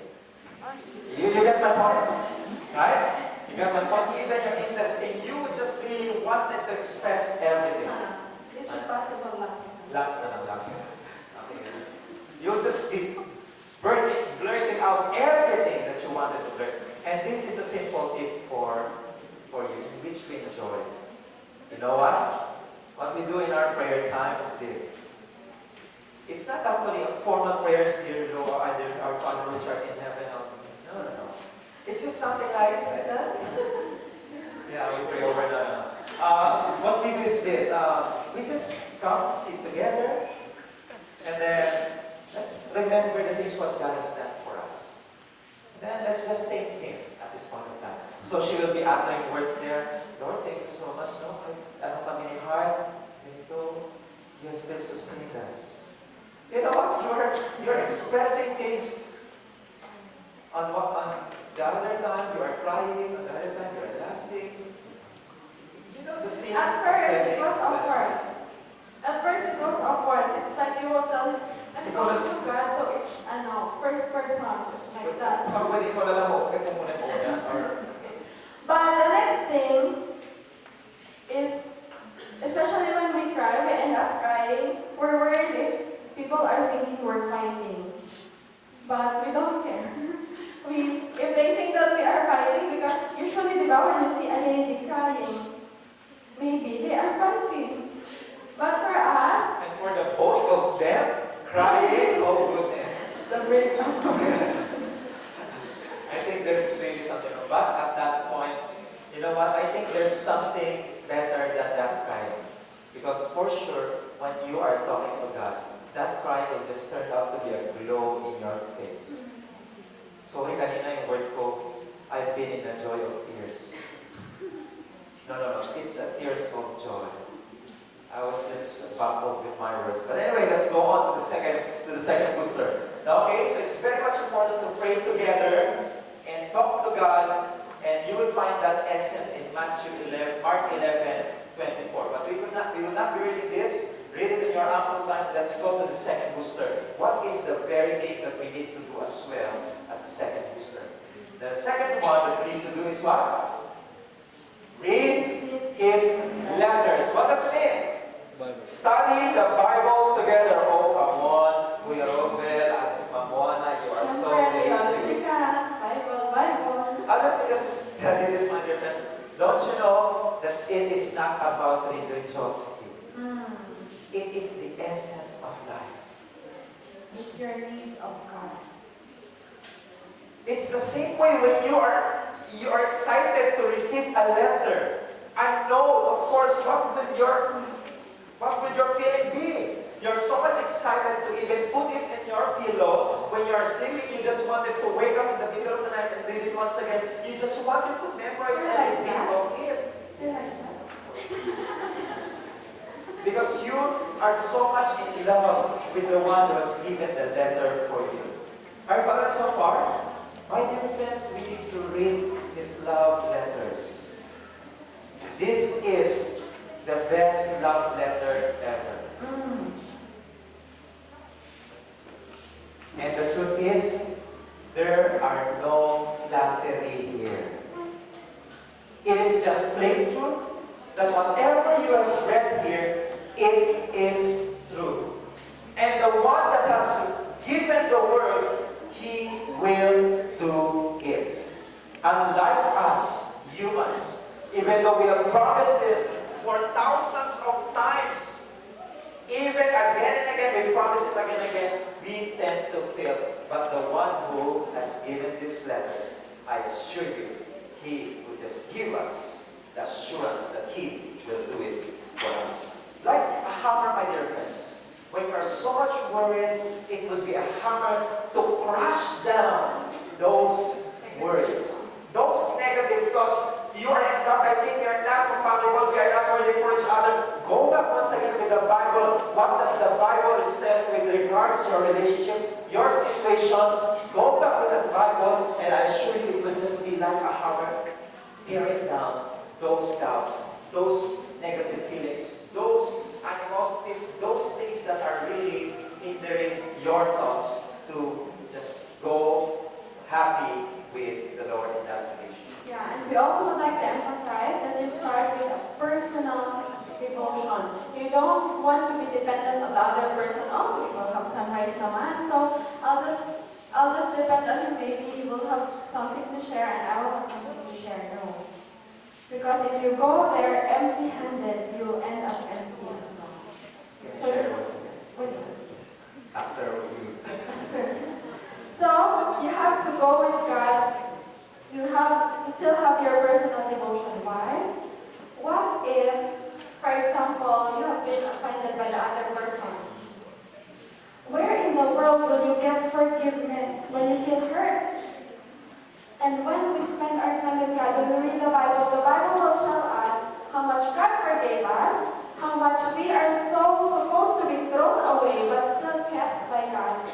You get my point? Right? You got my point? Even your intestine, you just really wanted to express everything. It's possible lang. Last na lang, last na. Okay. You'll just be blurting out everything that you wanted to blurt. And this is a simple tip for you, in which we enjoy. You know what? What we do in our prayer time is this. It's not actually a formal prayer, dear Lord, either our Father which art in heaven. No. It's just something like that. Yeah, we pray over that. What we do is this. We just come, sit together, and then let's remember that this is what God has done for us. And then let's just thank Him at this point of time. So she will be uttering words there. Lord, thank you so much. No, ano kami ni heart, ganito, you still sustain us. You know what? You're expressing things on the other time you are crying, on the other time you are laughing. You know the feeling. At first, it was awkward. At first, it was awkward. It's like you will tell him, I'm talking to God, so it's, first person, like that. So, pwede ko na lang mo, kaya muna po yan, or... But the next thing is, especially when we cry, we end up crying, we're worried if people are thinking we're fighting. But we don't care. If they think that we are fighting, because usually, di ba, when you see a lady crying, maybe they are fighting. But for us, And for the both of them, crying, oh goodness. the breakup. I think there's really something wrong. But at that point, you know what? I think there's something better than that crying. Because for sure, when you are talking to God, that crying will just turn out to be a glow in your face. Sorry, kanina yung word ko, I've been in the joy of tears. No. It's a tears of joy. I was just baffled with my words. But anyway, let's go on to the second booster. Now, okay, so it's very much important to pray together and talk to God, and you will find that essence in Mark 11:24. But we will not be reading this. Read it in your ample time. Let's go to the second booster. What is the very thing that we need to do as well as the second booster? The second one that we need to do is what? Read His letters. What does it mean? Study the Bible together. Oh, come on. Kuya Rovel and Mamoana, you are so Siyempre, religious. Bible. Let me just tell you this, my dear friend. Don't you know that it is not about religiosity? It is the essence of life. It's your need of God. It's the same way when you are excited to receive a letter. And know, of course, what will your feeling be? You're so much excited to even put it in your pillow. When you're sleeping, you just wanted to wake up in the middle of the night and read it once again. You just wanted to memorize every bit of it. Because you are so much in love with the one who has given the letter for you. Are you following so far? My dear friends, we need to read his love letters. This is the best love letter ever. And the truth is, there are no flattery here. It is just plain truth that whatever you have read here, it is true. And the one that has given the words, he will do it. Unlike us, humans, even though we have promised this for thousands of times, even again and again, we promise it again and again, we tend to fail. But the one who has given these letters, I assure you, he will just give us the assurance that he will do it for us. Like a hammer, my dear friends. When you are so much worried, it would be a hammer to crush down those words. Those negative, because you are not, I think you are not compatible, we are not worthy for each other. Go back once again with the Bible. What does the Bible stand with regards to your relationship, your situation? Go back with the Bible, and I assure you it will just be like a hammer, tearing down those doubts, those negative feelings, those animosities, those things that are really hindering your thoughts to just go happy with the Lord in that relationship. Yeah, and we also would like to emphasize that you start with a personal devotion. You don't want to be dependent on the other person. Oh, we will have sunrise naman, so I'll just depend on him. Maybe he will have something to share and I will have something to share. No. Because if you go there empty-handed, you'll end up empty as well. Can So, you share once again? wait. After you. So you have to go with God to still have your personal devotion. Why? What if, for example, you have been offended by the other person? Where in the world will you get forgiveness when you feel hurt? And when we spend our time with God, when we read the Bible will tell us how much God forgave us, how much we are so supposed to be thrown away but still kept by God.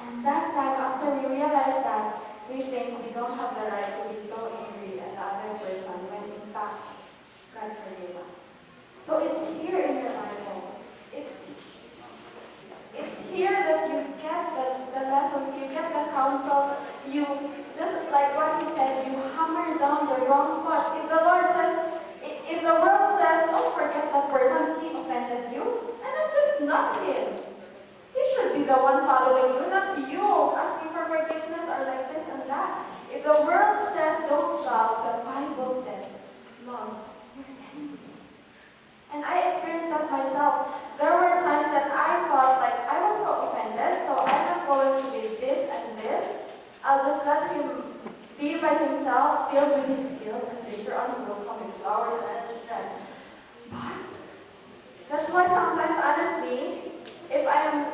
And that time, after we realize that, we think we don't have the right to be so angry at the other person when in fact God forgave us. So it's here in your Bible. It's here that you get the lessons, you get the counsels, you, just like what he said, you hammer down the wrong thoughts. If the Lord says, if the world says, don't forget that person, he offended you, and then just not him. He should be the one following you, not you asking for forgiveness or like this and that. If the world says don't love, the Bible says love your enemies. And I experienced that myself. There were times that I thought like I was so offended, so I'm not going to be this and this. I'll just let him be by himself, filled with his guilt, and later on he will come with flowers and strength. But that's why sometimes, honestly, if I'm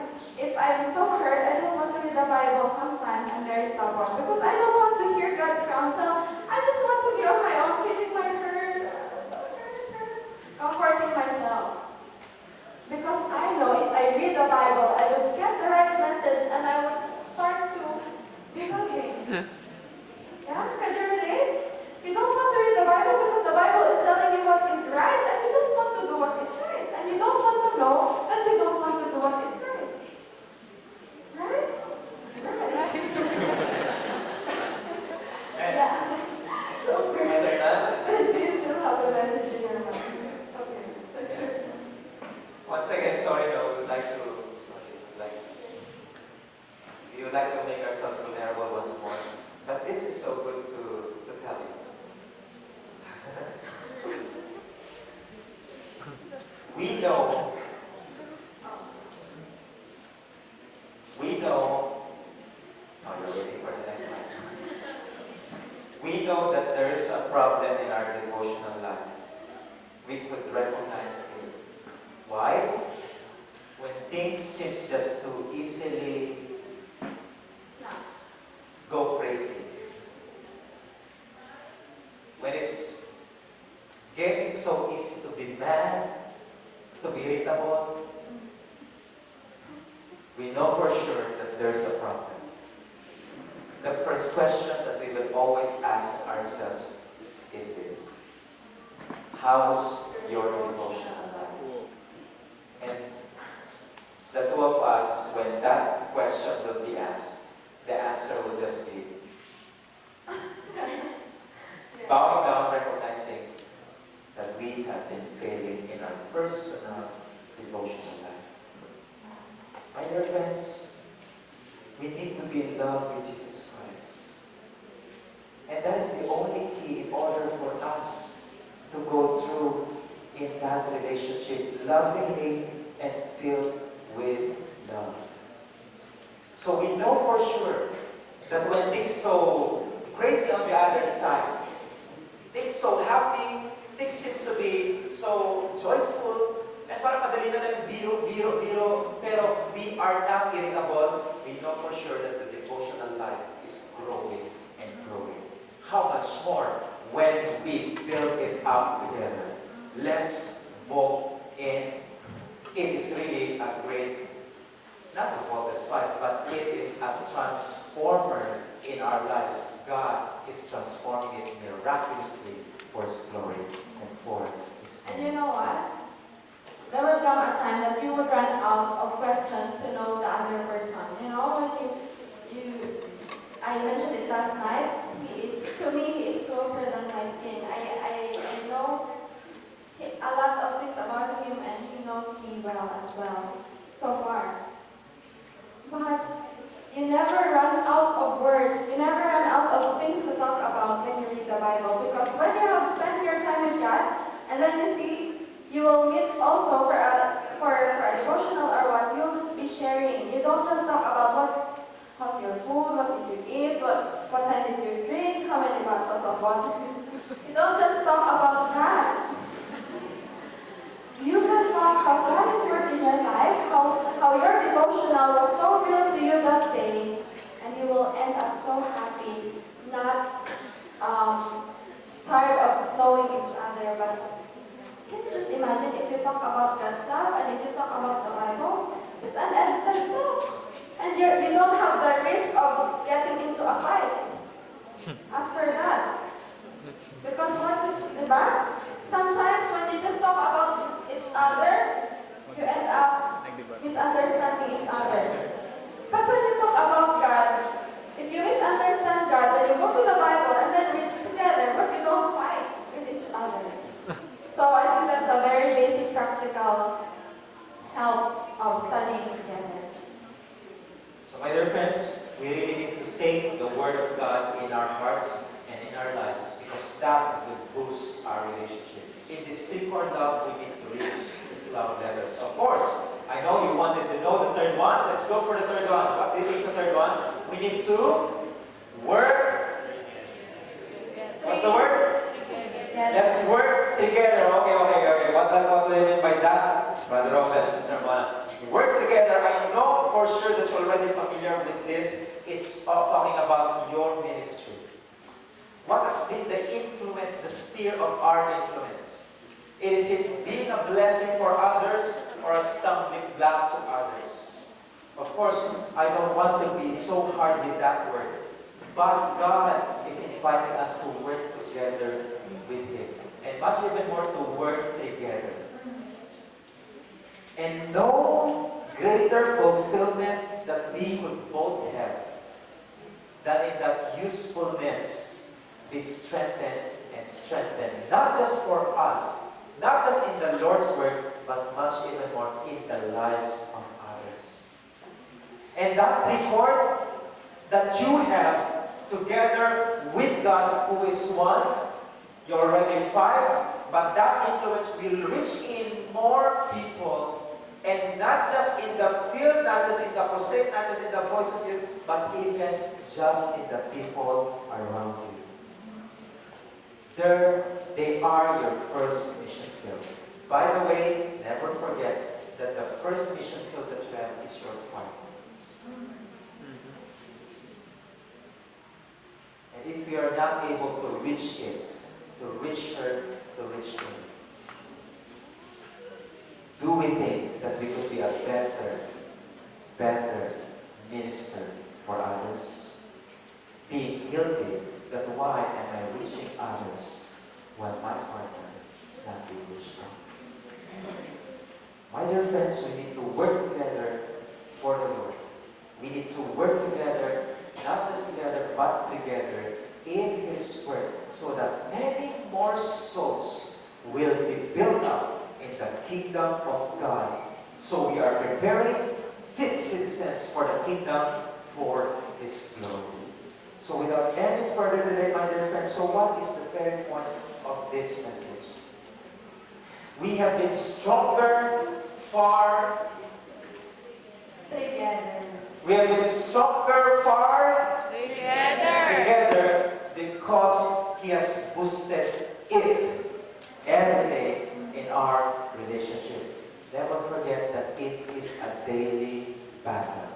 so hurt, I don't want to read the Bible sometimes and very stubborn because I don't want to hear God's counsel. I just want to be on my own, feeling my hurt, comforting myself. Because I know if I read the Bible, I would get the right message and I would start to be okay. Yeah, can you relate? You don't want to read the Bible because the Bible is telling you what is right and you just want to do what is right. And you don't want to know that you don't want to do what is right. Right? Yeah. So, It's my turn now. do you still have the message in your mind? Okay, that's it. Once again, sorry, I would like to know, oh, you're waiting for the next slide. We know that there is a problem in our devotional life. We could recognize it. Why? When things seem just to easily Snacks. go crazy. When it's getting so easy to be mad, to be irritable, we know for sure that there's a problem. The first question that we will always ask ourselves is this: how's your devotional life? And the two of us, when that question will be asked, the answer will just be bowing down, recognizing that we have been failing in our personal devotional life. My dear friends, we need to be in love with Jesus Christ. And that is the only key in order for us to go through in that relationship lovingly and filled with love. So we know for sure that when things so crazy on the other side, things so happy, things seems to be so joyful, and parang madali na lang biro, pero we are not irritable. We know for sure that the devotional life is growing and growing. How much more when we build it up together? Let's vote in. It is really a great, not a focus fight, but it is a transformer in our lives. God is transforming it miraculously for His glory and for His name. And you know what? There will come a time that you would run out of questions to know the other person. You know, when I mentioned it last night, to me, he is closer than my skin. I know a lot of things about him, and he knows me well as well, so far. But you never run out of words. You never run out of things to talk about when you read the Bible. Because when you have spent your time with God, and then you see, you will meet also for a devotional or what, you'll just be sharing. You don't just talk about how's your food, what did you eat, what time did you drink, how many bottles of water. You don't just talk about that. You can talk how God is working your life, how your devotional was so real to you that day, and you will end up so happy, not tired of knowing each other. But can you just imagine if you talk about God's stuff and if you talk about the Bible, it's an endless talk. And you don't have the risk of getting into a fight after that. Because sometimes when you just talk about each other, you end up misunderstanding each other. But when you talk about God, if you misunderstand God, then you go to the Bible and then read it together, but you don't fight with each other. So I think that's a very basic practical help of studying together. So my dear friends, we really need to take the Word of God in our hearts and in our lives, because that will boost our relationship. In this still core love, we need to read these love letters. Of course, I know you wanted to know the third one. Let's go for the third one. What is the third one? We need to work. What's the word? Let's work together. Okay. What do you mean by that? Brother Robert, Sister Mona. Work together. I know for sure that you're already familiar with this. It's talking about your ministry. What has been the influence, the sphere of our influence? Is it being a blessing for others or a stumbling block to others? Of course, I don't want to be so hard with that word. But God is inviting us to work together with Him. And much even more to work together. And no greater fulfillment that we could both have than in that usefulness be strengthened and strengthened, not just for us, not just in the Lord's work, but much even more in the lives of others. And that record that you have together with God, who is one, you're already 5, but that influence will reach in more people, and not just in the field, not just in the crusade, not just in the voice of youth, but even just in the people around you. There, they are your first mission field. By the way, never forget that the first mission field that you have is your heart. And if we are not able to reach it, to reach her, to reach him, do we think that we could be a better minister for others? Being guilty that why am I reaching others when my partner is not being reached out? My dear friends, we need to work together for the Lord. We need to work together, not just together, but together in His Word, so that many more souls will be built up in the kingdom of God. So we are preparing fit citizens for the kingdom, for His glory. So without any further delay, my dear friends, so what is the very point of this message? We have been stronger far Together. We have been stronger far together because He has boosted it every day in our relationship. Never forget that it is a daily battle.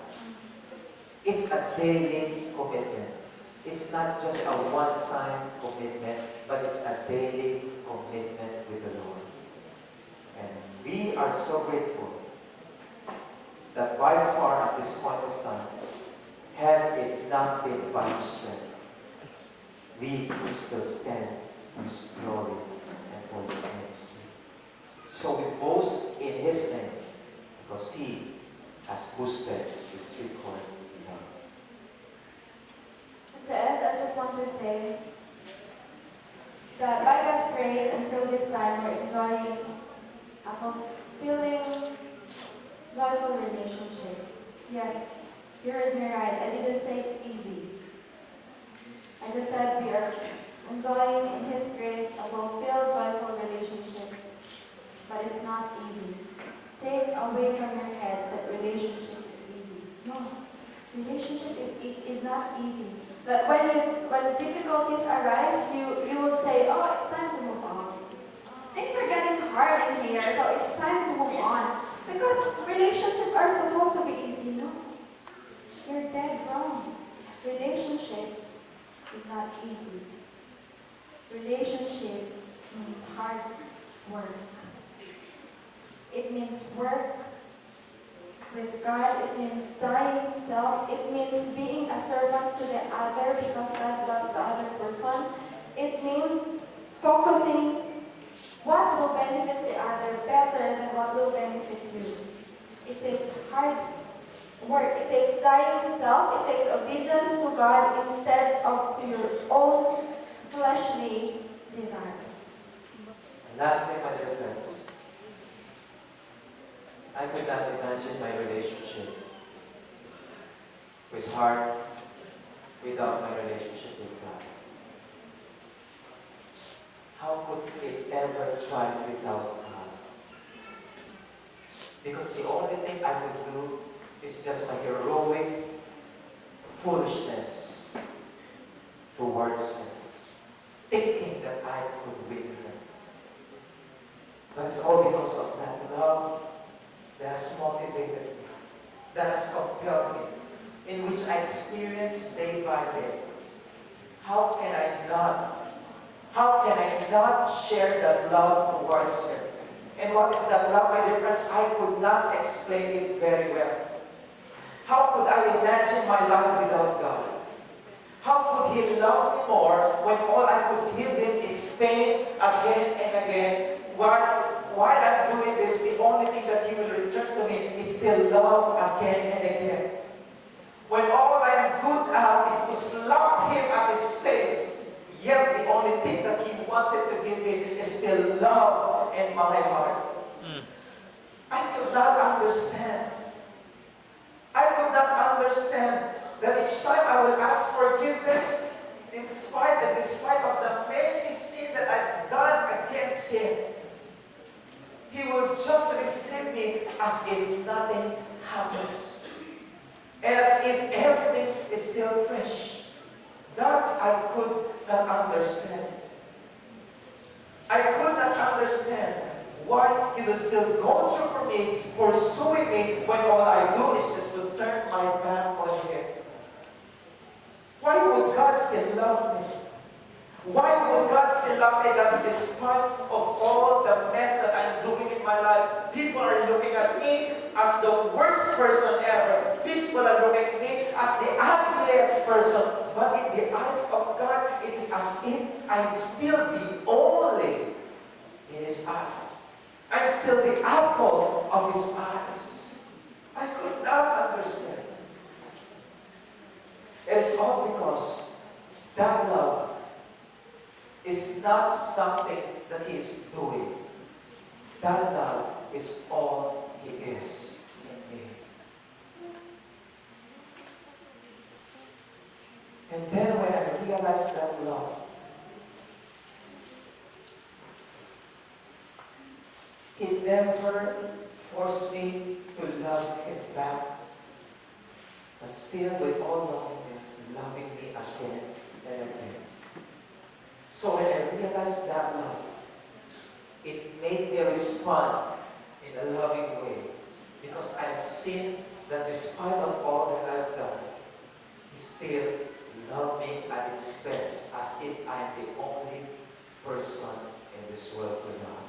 It's a daily commitment. It's not just a one-time commitment, but it's a daily commitment with the Lord. And we are so grateful that by far at this point of time, had it not been by His strength, we could still stand for His glory and for His name's sake. So we boast in His name because He has boosted His record love. To end, I just want to say that by God's grace, until this time, we're enjoying a fulfilling, joyful relationship. Yes, you heard me right. I didn't say it easy. I just said we are enjoying in His grace a fulfilled, joyful relationship. But it's not easy. Take away from your heads that relationship is easy. No, relationship is not easy. That when difficulties arise, you will say, oh, it's time to move on. Things are getting hard in here, so it's time to move on. Because relationships are supposed to be easy, no? You're dead wrong. Relationships is not easy. Relationship means hard work. It means work with God. It means dying to self. It means being a servant to the other because God loves the other person. It means focusing what will benefit the other better than what will benefit you. It takes hard work. It takes dying to self. It takes obedience to God instead of to your own fleshly desires. And lastly, my dear friends, I could not imagine my relationship with heart without my relationship with God. How could it ever thrive without God? Because the only thing I could do is just my heroic foolishness towards Him, thinking that I could win Him. But it's all because of that love that has motivated me, that has compelled me, in which I experience day by day. How can I not share that love towards Him? And what is that love, my dear friends? I could not explain it very well. How could I imagine my life without God? How could He love me more when all I could give Him is pain again and again? While I'm doing this, the only thing that He will return to me is still love again and again. When all I'm good at is to slap Him at His face, yet the only thing that He wanted to give me is still love in my heart. I could not understand. I could not understand that each time I will ask forgiveness, despite of the many sins that I've done against Him, just receive me as if nothing happens. And as if everything is still fresh. That I could not understand. I could not understand why He will still go through for me, pursuing me, when all I do is just to turn my back on Him. Why would God still love me? Why would God still love me that despite of all the mess that I'm doing in my life, people are looking at me as the worst person ever. People are looking at me as the ugliest person. But in the eyes of God, it is as if I'm still the only in His eyes. I'm still the apple of His eyes. I could not understand. It's all because that love is not something that He is doing. That love is all He is in me. And then when I realized that love, it never forced me to love Him back, but still with all loneliness, loving me again and again. So when I realized that love, it made me respond in a loving way, because I have seen that despite of all that I've done, He still loved me at its best, as if I am the only person in this world to love.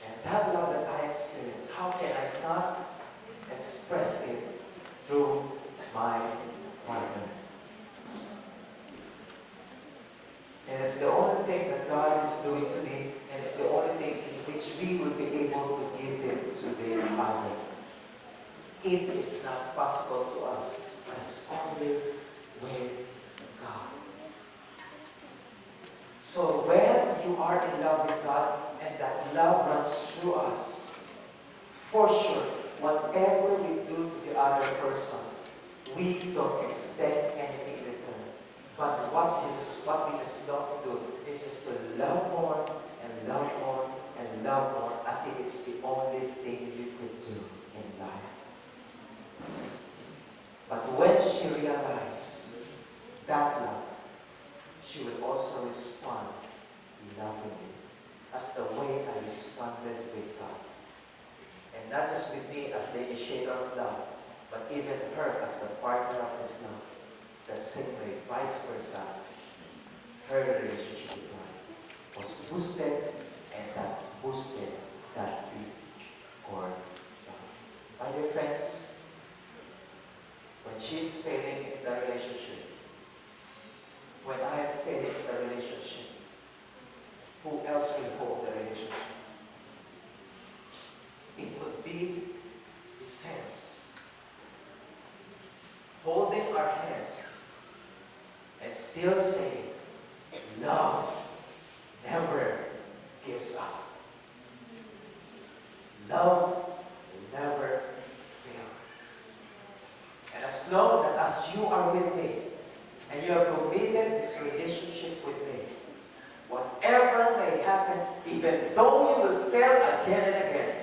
And that love that I experienced, how can I not express it through my partner? And it's the only thing that God is doing to me, and it's the only thing in which we will be able to give it to the other. It is not possible to us, but it's only with God. So when you are in love with God, and that love runs through us, for sure, whatever we do to the other person, we don't expect anything in return. But what we just love to do is just to love more and love more and love more, as if it's the only thing you could do in life. But when she realized that love, she will also respond lovingly, as the way I responded with God. And not just with me as the initiator of love, but even her as the partner of this love. The same way, vice versa, her relationship with God was boosted, and that boosted that big core love. My dear friends, when she's failing in the relationship, when I am failing in the relationship, who else will hold the relationship? It would be His hands, holding our hands, and still saying, love never gives up. Love will never fail. And as long that as you are with me, and you have committed this relationship with me, whatever may happen, even though you will fail again and again,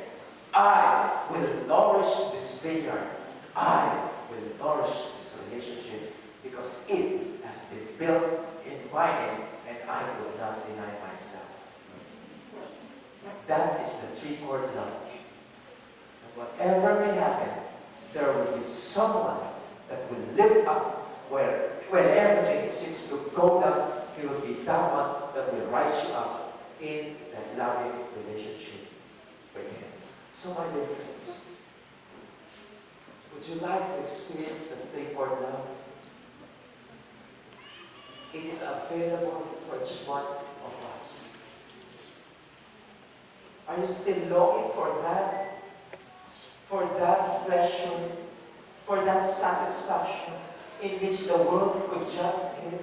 I will nourish this vineyard. I will nourish this relationship, because it has been built in my name, and I will not deny myself. That is the three-chord love. And whatever may happen, there will be someone that will lift up when everything seems to go down. He will be that one that will rise you up in that loving relationship with Him. So my dear friends, would you like to experience the three-chord love? It is available for each one of us. Are you still longing for that? For that pleasure? For that satisfaction in which the world could just give?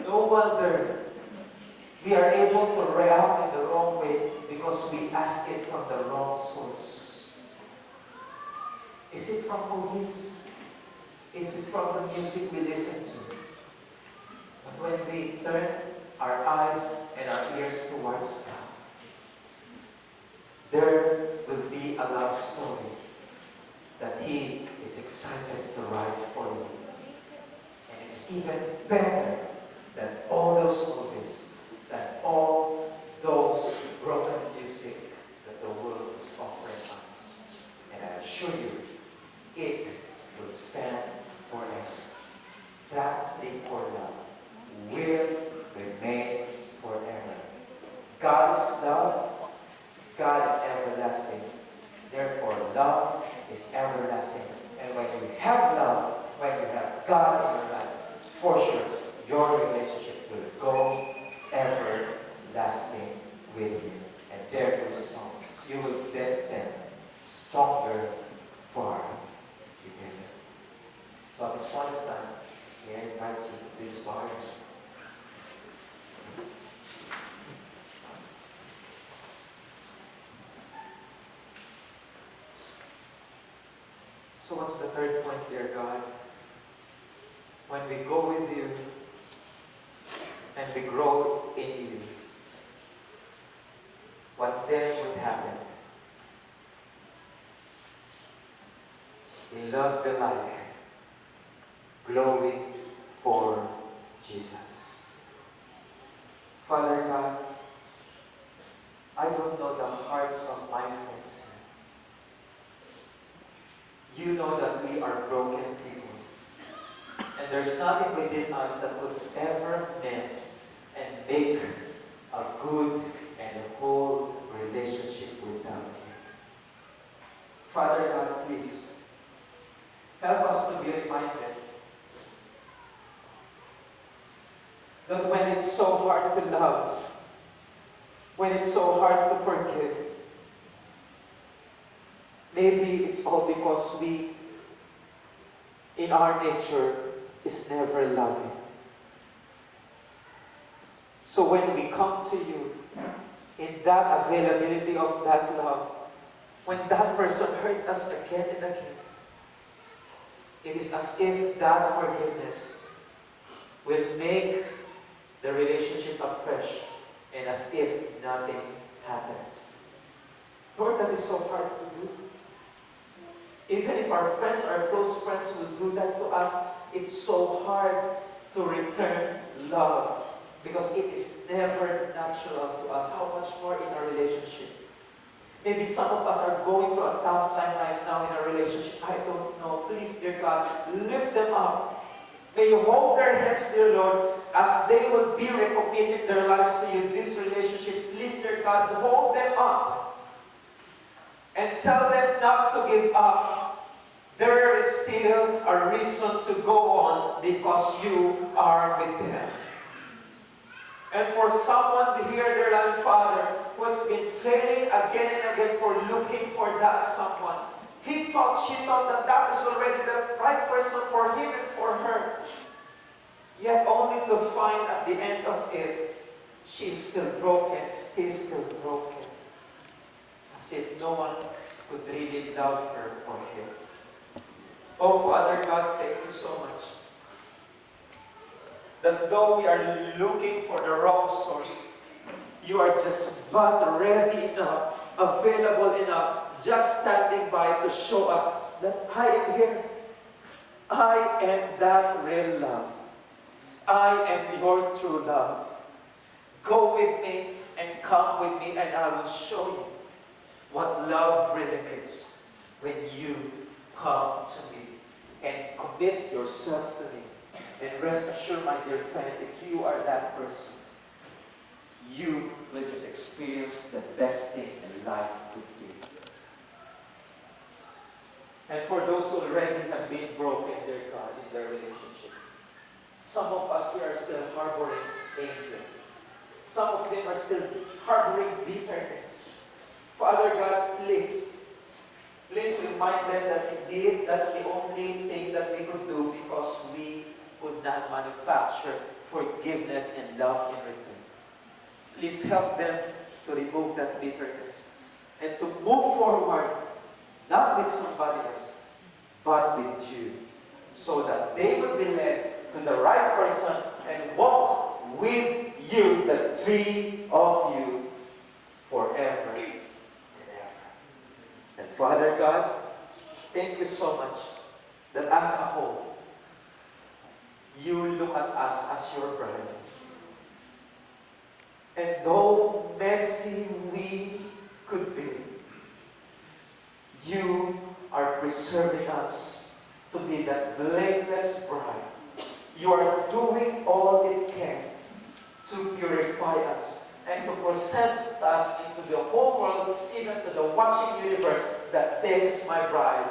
No wonder we are able to react in the wrong way, because we ask it from the wrong source. Is it from movies? Is it from the music we listen to? But when we turn our eyes and our ears towards God, there will be a love story that He is excited to write for you. And it's even better than all those movies, than all those broken music that the world is offering us. And I assure you, it will stand forever. That thing for love will remain forever. God's love, God is everlasting. Therefore, love is everlasting. And when you have love, when you have God in your life, for sure, your relationship will go everlasting with you. And there will song. You will then stand stronger far together. So at this point of time, may I invite you to this bar. So what's the third point, dear God? When we go with you and we grow in you, what then would happen? We love the light, glowing for Jesus. Father God, I don't know the hearts of my friends. You know that we are broken people. And there's nothing within us that would ever mend and make a good and a whole relationship without you. Father God, please, help us to be reminded that when it's so hard to love, when it's so hard to forgive, maybe it's all because we, in our nature, is never loving. So when we come to you, in that availability of that love, when that person hurt us again and again, it is as if that forgiveness will make the relationship afresh and as if nothing happens. Lord, that is so hard to do. Even if our friends, our close friends will do that to us, it's so hard to return love because it is never natural to us. How much more in our relationship? Maybe some of us are going through a tough time right now in our relationship. I don't know. Please, dear God, lift them up. May you hold their hands, dear Lord, as they will be recommitting their lives to you, this relationship. Please, dear God, hold them up and tell them not to give up. There is still a reason to go on because you are with them. And for someone to hear their loving Father who has been failing again and again for looking for that someone, she thought that that is already the right person for him and for her. Yet only to find at the end of it, she is still broken, he is still broken. As if no one could really love her or him. Oh, Father God, thank you so much. That though we are looking for the wrong source, you are just but ready enough, available enough, just standing by to show us that I am here. I am that real love. I am your true love. Go with me and come with me and I will show you what love really is when you come to me and commit yourself to me. And rest assured, my dear friend, if you are that person, you will just experience the best thing in life could be. And for those who already have been broken, dear God, in their relationship, some of us here are still harboring anger. Some of them are still harboring bitterness. Father God, please remind them that indeed that's the only thing that we could do because we could not manufacture forgiveness and love in return. Please help them to remove that bitterness and to move forward, not with somebody else, but with you, so that they will be led to the right person and walk with you, the three of you, forever and ever. And Father God, thank you so much that as a whole, you look at us as your bride. And though messy we could be, you are preserving us to be that blameless bride. You are doing all it can to purify us and to present us into the whole world, even to the watching universe, that this is my bride,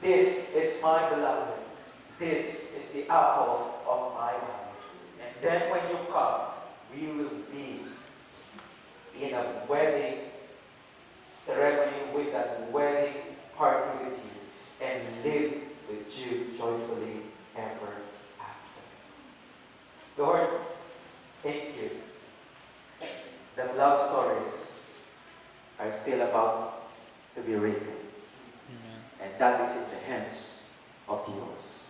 this is my beloved, this is the apple of my eye. And then when you come, we will be in a wedding ceremony with that wedding party with you and live with you joyfully ever after. Lord, thank you that love stories are still about to be written. And that is in the hands of yours.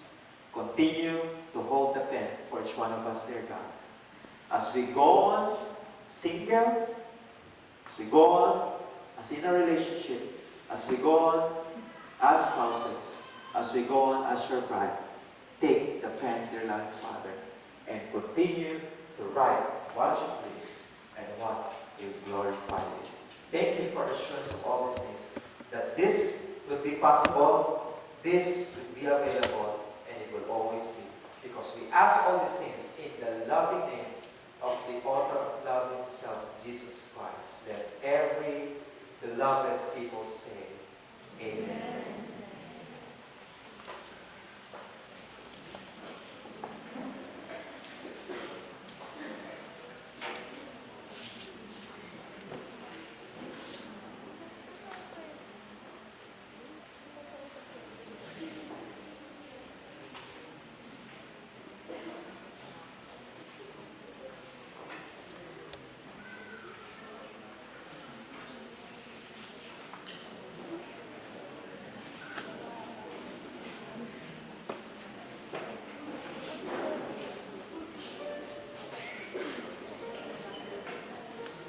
Continue to hold the pen for each one of us, dear God. As we go on single, as we go on as in a relationship, as we go on as spouses, as we go on as your bride, take the pen, dear loving Father, and continue to write what you please and what you glorify you. Thank you for assurance of all these things, that this will be possible, this will be available, and it will always be. Because we ask all these things in the loving name of the author of love himself, Jesus Christ. Let every beloved people say, Amen.